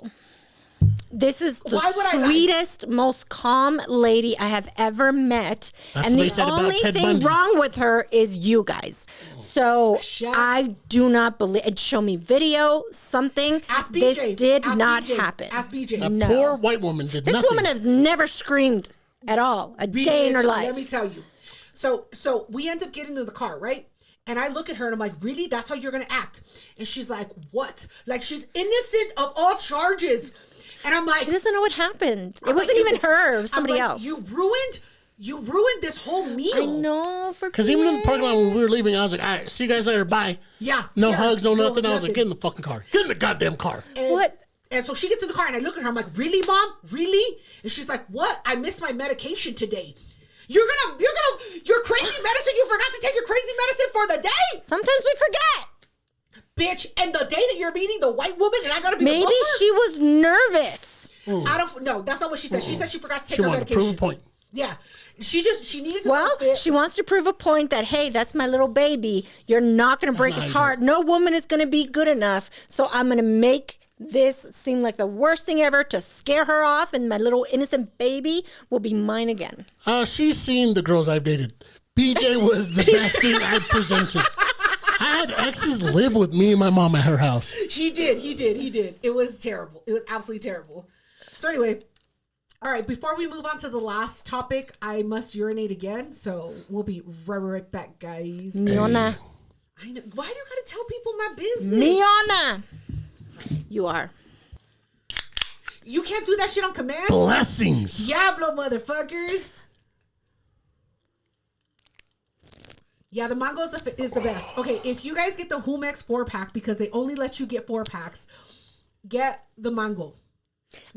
This is the Why would I lie? sweetest, most calm lady I have ever met. That's and what they the said about only Ted thing Bundy. wrong with her is you guys. So Shut I do not believe it. Show me video, something. Ask BJ. This did Ask not BJ. happen. Ask BJ. That No. poor white woman did This nothing. woman has never screamed at all a day in her Bitch, life. Let me tell you. So we end up getting into the car, right? And I look at her and I'm like, really? That's how you're gonna act? And she's like, what? Like she's innocent of all charges. And I'm like, She doesn't know what happened. It I'm wasn't like, even her. It was I'm somebody like, else. You ruined this whole meal. I know. Because even in the parking lot when we were leaving, I was like, all right, see you guys later. Bye. Yeah. No yeah, hugs, no nothing. I was like, nothing. get in the fucking car. Get in the goddamn car. And, What? And so she gets in the car and I look at her. I'm like, really, Mom? Really? And she's like, what? I missed my medication today. Your crazy medicine. You forgot to take your crazy medicine for the day, Sometimes we forget. bitch. And the day that you're meeting the white woman, and I gotta be the Maybe buffer? she was nervous. I don't. No, that's not what she said. She said she forgot to take She her wanted to medication. prove a point. Yeah, she needed to. Well, know that- she wants to prove a point that, hey, that's my little baby. You're not going to break his heart. No woman is going to be good enough. So I'm going to make this seem like the worst thing ever to scare her off, and my little innocent baby will be mine again. She's seen the girls I've dated. BJ was the best thing I presented. I had exes live with me and my mom at her house. She did. He did. It was terrible. It was absolutely terrible. So anyway, all right. Before we move on to the last topic, I must urinate again. So we'll be right back, guys. Miona. I know. Why do you gotta tell people my business? Miona. You are. You can't do that shit on command. Blessings. Diablo, motherfuckers. Yeah, the mango is the best. Okay, if you guys get the Humex 4-pack, because they only let you get 4 packs, get the mango.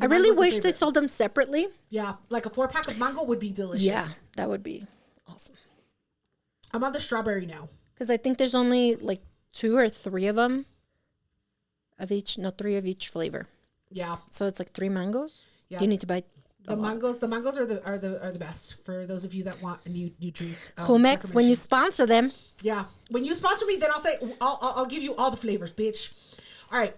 I really wish they sold them separately. Yeah, like a 4-pack of mango would be delicious. Yeah, that would be awesome. I'm on the strawberry now. Because I think there's only like 2 or 3 of them of each. No, 3 of each flavor. Yeah. So it's like 3 mangoes. Yeah. You need to buy The mangoes are the best for those of you that want a new drink. Comex, when you sponsor them. Yeah, when you sponsor me, then I'll say I'll give you all the flavors, bitch. All right,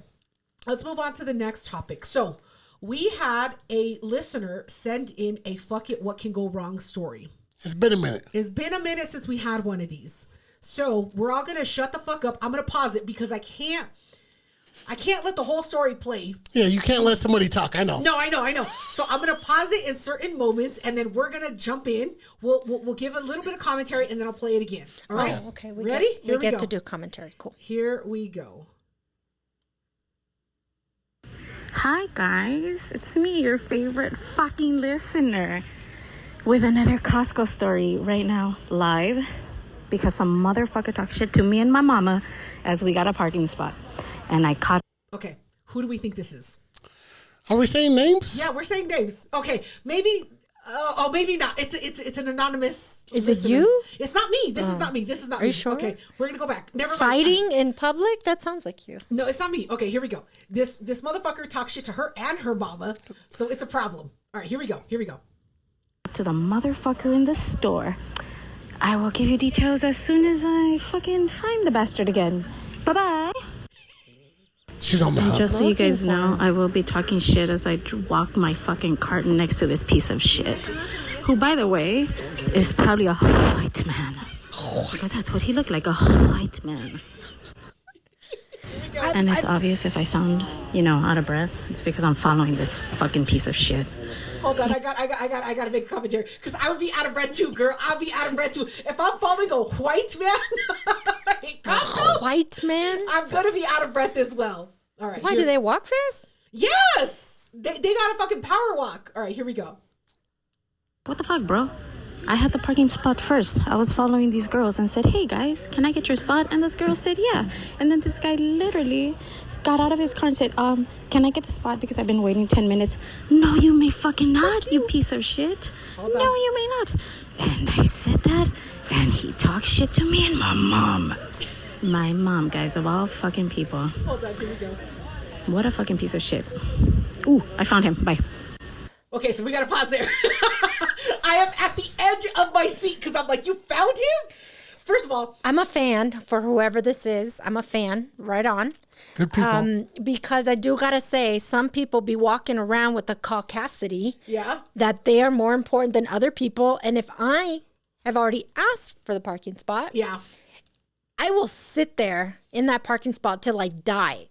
let's move on to the next topic. So we had a listener send in a "fuck it, what can go wrong" story. It's been a minute. It's been a minute since we had one of these, so we're all gonna shut the fuck up. I'm gonna pause it because I can't let the whole story play. Yeah, you can't let somebody talk. I know. No, I know. So I'm gonna pause it in certain moments, and then we're gonna jump in. We'll give a little bit of commentary, and then I'll play it again. All right? Oh, okay. Ready? We get to do commentary. Cool. Here we go. Hi guys, it's me, your favorite fucking listener, with another Costco story right now, live, because some motherfucker talked shit to me and my mama as we got a parking spot, and I caught. Okay, who do we think this is? Are we saying names? Yeah, we're saying names. Okay, maybe. Maybe not. It's an anonymous. Is listener. it you? It's not me. This is not me. This is not me. Are you sure? Okay, we're gonna go back. Never mind. Fighting in public? That sounds like you. No, it's not me. Okay, here we go. This motherfucker talks shit to her and her mama, so it's a problem. All right, here we go. To the motherfucker in the store. I will give you details as soon as I fucking find the bastard again. Bye bye. She's on the hub. Just so you guys know, I will be talking shit as I walk my fucking cart next to this piece of shit. Who, by the way, is probably a white man. Because that's what he looked like, a white man. And it's obvious if I sound, out of breath. It's because I'm following this fucking piece of shit. Hold on, I got to make a commentary because I would be out of breath too, girl. I'll be out of breath too if I'm following a white man. White man? I'm gonna be out of breath as well. All right. Why do they walk fast? Yes, they got a fucking power walk. All right, here we go. What the fuck, bro? I had the parking spot first. I was following these girls and said, hey guys, can I get your spot? And this girl said, yeah. And then this guy literally got out of his car and said, can I get the spot because I've been waiting 10 minutes? No, you may fucking not, you piece of shit. No, you may not. And I said that, and he talked shit to me and my mom. My mom, guys, of all fucking people. Hold on, here we go. What a fucking piece of shit. Ooh, I found him. Bye. Okay, so we gotta pause there. I am at the edge of my seat because I'm like, you found him? First of all, I'm a fan for whoever this is. I'm a fan. Right on. Good people. Because I do gotta say, some people be walking around with a caucasity. Yeah. That they are more important than other people. And if I have already asked for the parking spot, Yeah. I will sit there in that parking spot till I die.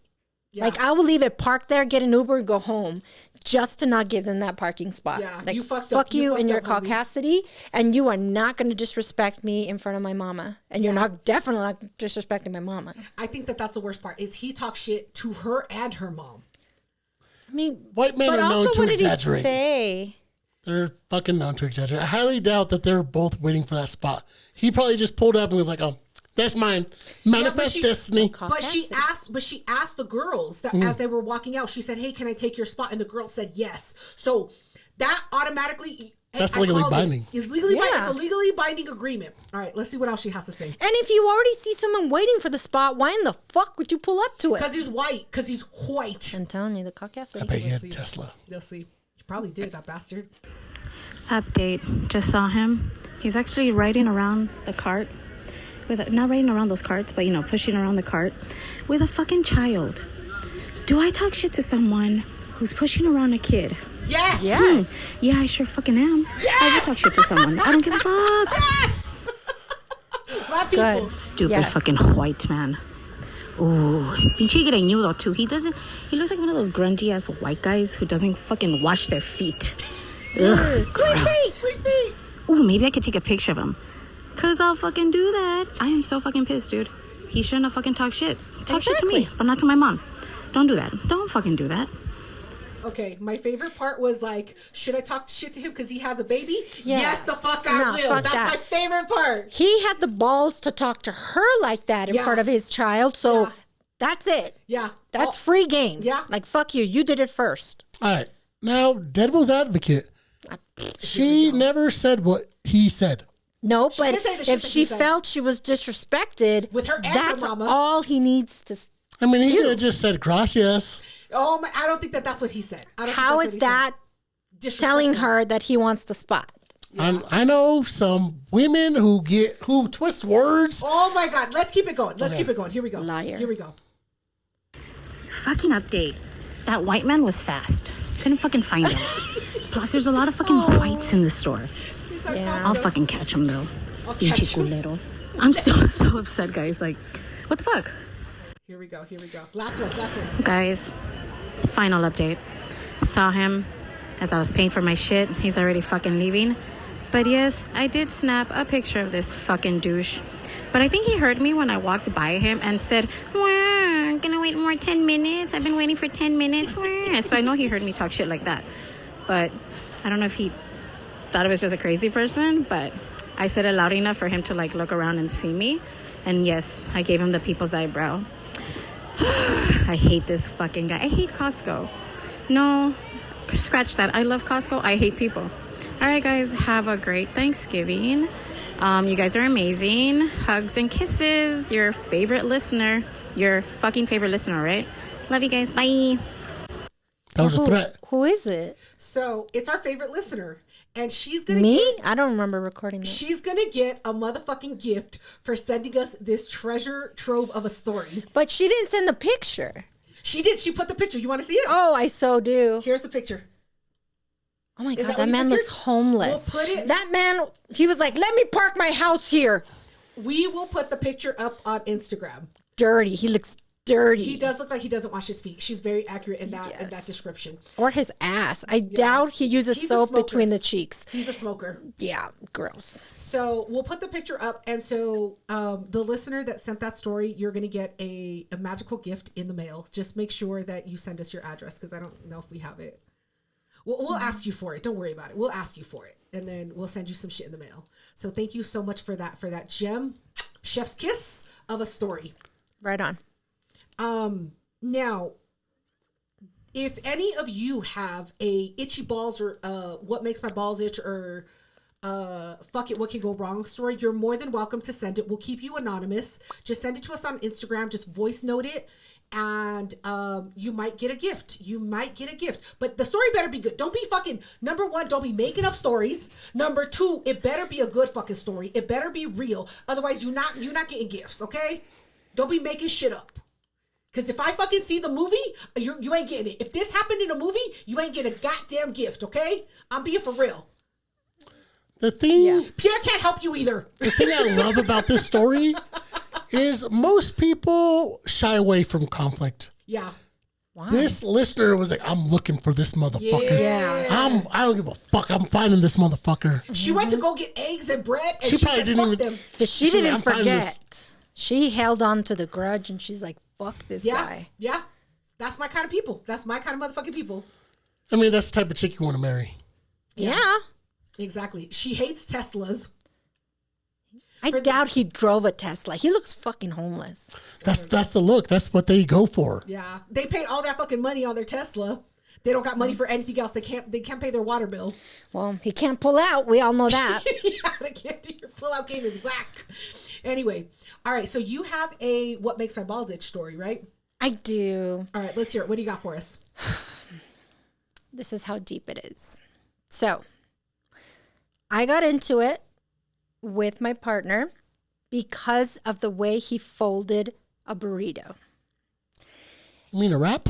Yeah. Like I will leave it parked there, get an Uber, and go home, just to not give them that parking spot. Yeah, like you fucked fuck up. You you fucked and your up, homie. caucasity, and you are not going to disrespect me in front of my mama, and you're not definitely not disrespecting my mama. I think that's the worst part is he talks shit to her and her mom. I mean, White men but are known also, to what did he exaggerate. say? They're fucking known to exaggerate. I highly doubt that they're both waiting for that spot. He probably just pulled up and was like, oh, that's mine. Manifest she- destiny. But she asked the girls that as they were walking out, she said, "Hey, can I take your spot?" And the girl said yes. So that automatically That's I legally called it. binding. It's legally binding. Yeah. It's a legally binding agreement. All right, let's see what else she has to say. And if you already see someone waiting for the spot, why in the fuck would you pull up to it? Because he's white. Because he's white. I'm telling you, the caucasity. I bet he had see. Tesla. They'll see. He probably did, that bastard. Update. Just saw him. He's actually riding around the cart. Not riding around those carts, but, pushing around the cart with a fucking child. Do I talk shit to someone who's pushing around a kid? Yes. Yes. Yeah, I sure fucking am. Yes! I will talk shit to someone. I don't give a fuck. Yes. Black people. Good. Stupid Yes. fucking white man. Ooh, pinche greñudo too. He looks like one of those grungy ass white guys who doesn't fucking wash their feet. Ugh, Sweet gross. feet. Sweet feet. Ooh, maybe I could take a picture of him. Cause I'll fucking do that. I am so fucking pissed, dude. He shouldn't have fucking talked shit. Talk shit to me, Exactly. but not to my mom. Don't do that. Don't fucking do that. Okay, my favorite part was like, should I talk shit to him because he has a baby? Yes, the fuck I No, will. fuck That's that. my favorite part. He had the balls to talk to her like that in Yeah. front of his child. So Yeah. That's it. Yeah. That's free game. Yeah. Like, fuck you. You did it first. All right. Now, Devil's advocate. She never said what he said. No, but didn't say the shit if that she he said. felt she was disrespected, With her and her that's mama. all he needs to. I mean, he could have just said gracias. Oh my! I don't think that's what he said. I don't How think is that's that what he said. telling Disrespectful. her that he wants the spot? I know some women who twist words. Oh my God! Let's keep it going. Let's keep it going. Here we go. Liar. Here we go. Fucking update. That white man was fast. Couldn't fucking find him. Plus, there's a lot of fucking whites in the store. Yeah. I'll fucking catch him though. catch Pinche him. culero. I'm still so upset, guys. Like, what the fuck? Here we go. Here we go. Last one. Last one. Guys, final update. Saw him as I was paying for my shit. He's already fucking leaving. But yes, I did snap a picture of this fucking douche. But I think he heard me when I walked by him and said, "I'm gonna wait more 10 minutes. I've been waiting for 10 minutes. So I know he heard me talk shit like that. But I don't know if he thought I was just a crazy person, but I said it loud enough for him to like look around and see me. And yes, I gave him the people's eyebrow. I hate this fucking guy. I hate Costco. No, scratch that. I love Costco. I hate people. All right, guys, have a great Thanksgiving. You guys are amazing. Hugs and kisses. Your favorite listener. Your fucking favorite listener, right? Love you guys. Bye. That was a threat. Who is it? So it's our favorite listener, and she's gonna Me? Get, I don't remember recording that. she's gonna get a motherfucking gift for sending us this treasure trove of a story. But she didn't send the picture. She did. She put the picture. You want to see it? Oh, I so do. Here's the picture. Oh my Is God, that that what you man pictured? looks homeless. We'll put it- That man, he was like, let me park my house here. We will put the picture up on Instagram. Dirty. He looks dirty. He does look like he doesn't wash his feet. She's very accurate in that Yes. description. Or his ass. I doubt he uses He's a soap smoker. between the cheeks. He's a smoker. Yeah, gross. So we'll put the picture up, and so the listener that sent that story, you're going to get a magical gift in the mail. Just make sure that you send us your address, because I don't know if we have it. We'll ask you for it. Don't worry about it. We'll ask you for it, and then we'll send you some shit in the mail. So thank you so much for that gem, chef's kiss of a story. Right on. Now, if any of you have a itchy balls or what makes my balls itch or fuck it, what can go wrong story, you're more than welcome to send it. We'll keep you anonymous. Just send it to us on Instagram. Just voice note it, and you might get a gift. You might get a gift, but the story better be good. Don't be fucking, number one, don't be making up stories. Number two, it better be a good fucking story. It better be real. Otherwise, you're not getting gifts. Okay? Don't be making shit up. Because if I fucking see the movie, you ain't getting it. If this happened in a movie, you ain't getting a goddamn gift, okay? I'm being for real. The thing, Pierre can't help you either. the thing I love about this story is most people shy away from conflict. Yeah. This listener was like, "I'm looking for this motherfucker. Yeah. I don't give a fuck. I'm finding this motherfucker." She went to go get eggs and bread, and She she probably said, didn't fuck even- them. But she She's like, didn't "I'm finding this." forget. She held on to the grudge and she's like, fuck this Yeah. guy. Yeah. That's my kind of people. That's my kind of motherfucking people. I mean, that's the type of chick you want to marry. Yeah. Exactly. She hates Teslas. I doubt he drove a Tesla. He looks fucking homeless. That's the look. That's what they go for. Yeah. They paid all that fucking money on their Tesla. They don't got money for anything else. They can't pay their water bill. Well, he can't pull out. We all know that. Yeah, they can't do your pull-out game is whack. Anyway, all right. So you have a what makes my balls itch story, right? I do. All right, let's hear it. What do you got for us? This is how deep it is. So, I got into it with my partner because of the way he folded a burrito. You mean a wrap?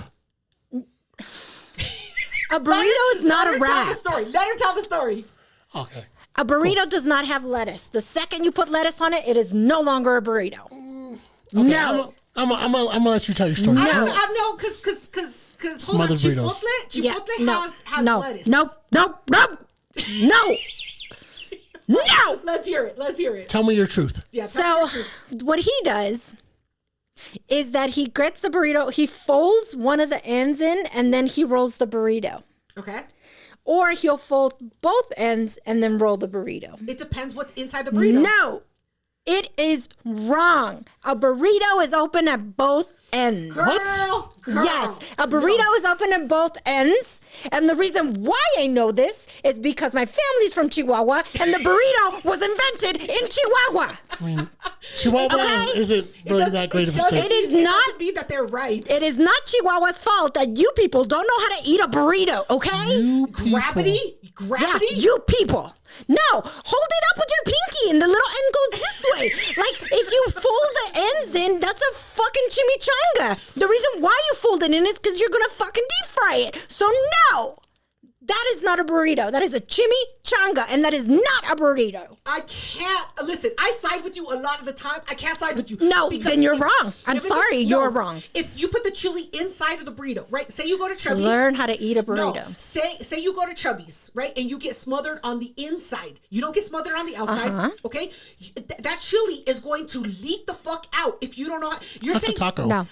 A burrito is not a Let her tell wrap. the story. Let her tell the story. Okay. A burrito does not have lettuce. The second you put lettuce on it, it is no longer a burrito. Okay, No. I'm gonna let you tell your story. I know, because hold on, Smothered burritos. Chipotle has no, lettuce. Nope. No. Let's hear it. Let's hear it. Tell me your truth. Yeah. So what he does is that he gets the burrito, he folds one of the ends in, and then he rolls the burrito. Okay. Or he'll fold both ends and then roll the burrito. It depends what's inside the burrito. No. It is wrong. A burrito is open at both ends. Girl, Yes, a burrito is open at both ends. And the reason why I know this is because my family's from Chihuahua and the burrito was invented in Chihuahua. I mean, Chihuahua Okay. isn't really that great of a doesn't state. It is mean- not- doesn't mean that they're right. It is not Chihuahua's fault that you people don't know how to eat a burrito, okay? You people. Gravity? Yeah, Gravity? you people. No, hold it up with your pinky and the little end goes this way. Like, if you fold the ends in, that's a fucking chimichanga. The reason why you fold it in is because you're going to fucking deep fry it. So, no, that is not a burrito. That is a chimichanga, and that is not a burrito. I can't listen. I side with you a lot of the time. I can't side with you. No, because then you're if- wrong. I'm if it's- sorry, you're wrong. If you put the chili inside of the burrito, right? Say you go to Chubby's. Learn how to eat a burrito. No, say you go to Chubby's, right? And you get smothered on the inside. You don't get smothered on the outside. Uh-huh. Okay, that chili is going to leak the fuck out if you don't know. You're That's a saying taco. No.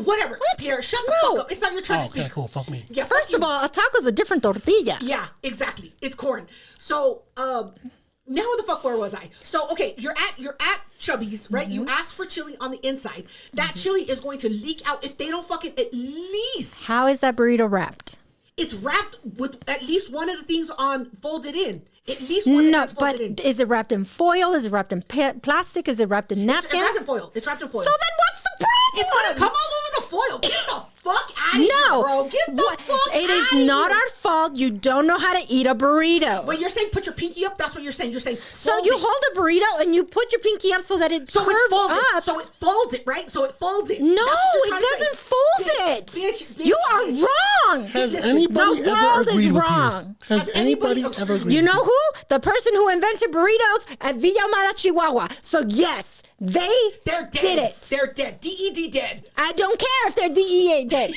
whatever. Pierre, shut the No. fuck up. It's not your turn Oh, to speak. okay, cool. Fuck me. Yeah, fuck First you. of all, a taco is a different tortilla. Yeah, exactly. It's corn. So, now what the fuck where was I? So, okay, you're at Chubby's, right? You ask for chili on the inside. That chili is going to leak out if they don't fucking at least How is that burrito wrapped? it's wrapped with at least one of the things on folded in. At least one of No, that's but folded in. is it wrapped in foil? Is it wrapped in plastic? Is it wrapped in napkins? It's wrapped in foil. It's wrapped in foil. So then what's the problem? it's gonna come all over the foil. Get the fuck out of here, No, bro. Get the What- fuck it is outta not here. our fault. You don't know how to eat a burrito. When you're saying put your pinky up, that's what you're saying. You're saying So fold you it. hold a burrito and you put your pinky up so that it So it curves folds up. it. So it folds it, right? So it folds it. No, That's what you're it trying to say. doesn't fold Bitch, it. bitch, You are bitch. wrong. Has Listen, anybody the ever world is agreed with wrong. you? Has Has anybody anybody ever agreed You with know who? The person who invented burritos at Villa Amada, Chihuahua. So yes, they They're dead. did it. They're dead. DED dead. I don't care if they're DEA dead.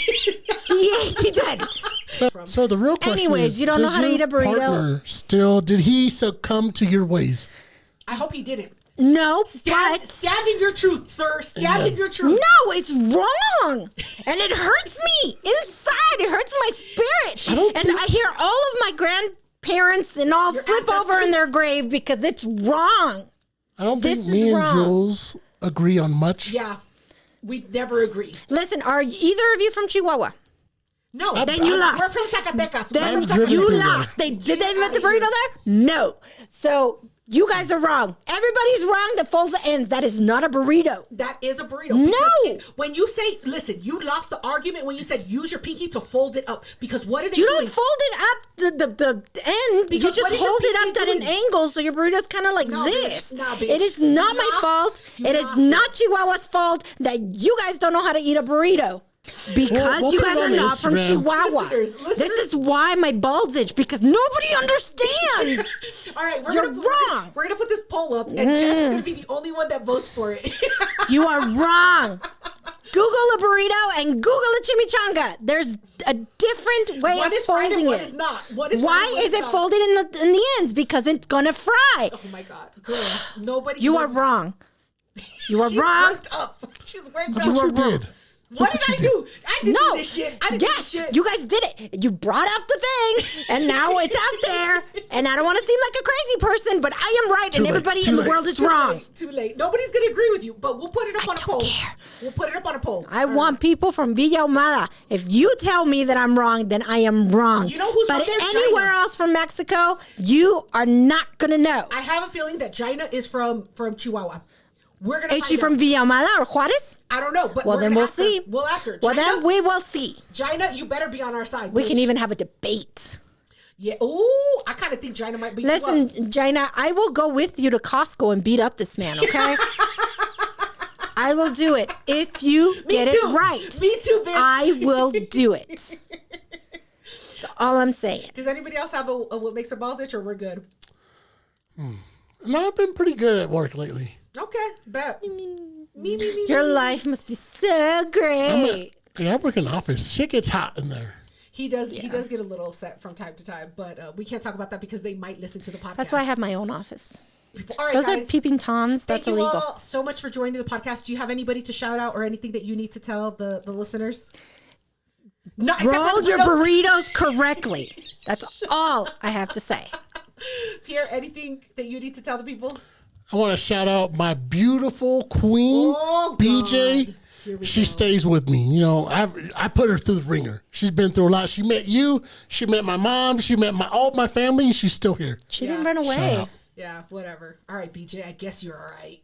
DEA dead. So the real question Anyways, is, you don't know does how to your eat a burrito? partner still, did he succumb to your ways? I hope he didn't. No, Stabbed in your truth, sir. Stabbed in your truth. no, it's wrong. And it hurts me inside. It hurts my spirit. don't And think- I hear all of my grandparents and all Your flip over in ancestors? their grave because it's wrong. I don't This think is me and wrong. Jules agree on much. Yeah. We never agree. Listen, are either of you from Chihuahua? No. Then you lost. We're from Zacatecas. Then We're from driven you through there. lost. Did they invent the Get outta burrito there? No. So you guys are wrong. Everybody's wrong that folds the ends. That is not a burrito. That is a burrito. No. Because when you say, listen, you lost the argument when you said use your pinky to fold it up. Because what are they You doing? don't fold it up the end. Because You just what is your hold it pinky up at an doing? angle so your burrito's kind of like No, this. bitch. Nah, bitch. It is not You my lost. fault. You It is lost not Chihuahua's fault that you guys don't know how to eat a burrito. Because We'll you put it guys are on not from Instagram. Chihuahua. Listeners. This is why my balls itch because nobody understands. All right, You're gonna, wrong. We're gonna put this poll up, and Jess is gonna be the only one that votes for it. You are wrong. Google a burrito and Google a chimichanga. There's a different way One of is fried folding and one it. is not. One is Why fried and one is it not. folded in the ends? Because it's gonna fry. Oh my god, girl, nobody. You are wrong. You are She's wrong. worked up. She's worked Look up. what you wrong. did. What did I do? I didn't No. do this shit. I didn't do Yes, this shit. you guys did it. You brought out the thing, and now it's out there. And I don't want to seem like a crazy person, but I am right, and late, everybody too in the late. world is Too wrong. late, too late. Nobody's gonna agree with you, but we'll put it up on a don't poll. care. We'll put it up on a poll. I want people from Villa Ahumada. If you tell me that I'm wrong, then I am wrong. You know who's but from there? anywhere China. else from Mexico, you are not gonna know. I have a feeling that Gina is from Chihuahua. We're gonna. Is she find from out. Villa Ahumada or Juarez? I don't know, but Well, we're then gonna we'll ask her. see. We'll ask her. Well, Gina, then we will see. Gina, you better be on our side. We bitch. can even have a debate. Yeah. Ooh, I kind of think Gina might be. too up. Listen, Gina, I will go with you to Costco and beat up this man, okay? I will do it if you Me get too. it right. Me too, bitch. I will do it. That's all I'm saying. Does anybody else have a what makes their balls itch, or we're good? No, I've been pretty good at work lately. Okay, bet. Me. Your life must be so great. I work in the office. Shit gets hot in there. He does. He does get a little upset from time to time, but we can't talk about that because they might listen to the podcast. That's why I have my own office. All right, Those guys. are peeping toms. Thank That's you illegal. all so much for joining the podcast. Do you have anybody to shout out or anything that you need to tell the listeners? No, except for Roll the your burritos. burritos correctly. That's all I have to say. Pierre, anything that you need to tell the people? I want to shout out my beautiful queen, Oh, BJ. God. Here we She go. stays with me. You know, I put her through the ringer. She's been through a lot. She met you. She met my mom. She met all my family. And she's still here. She Yeah. didn't run Shout away. out. Yeah, whatever. All right, BJ, I guess you're all right.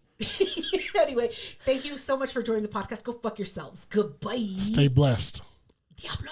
Anyway, thank you so much for joining the podcast. Go fuck yourselves. Goodbye. Stay blessed. Diablo.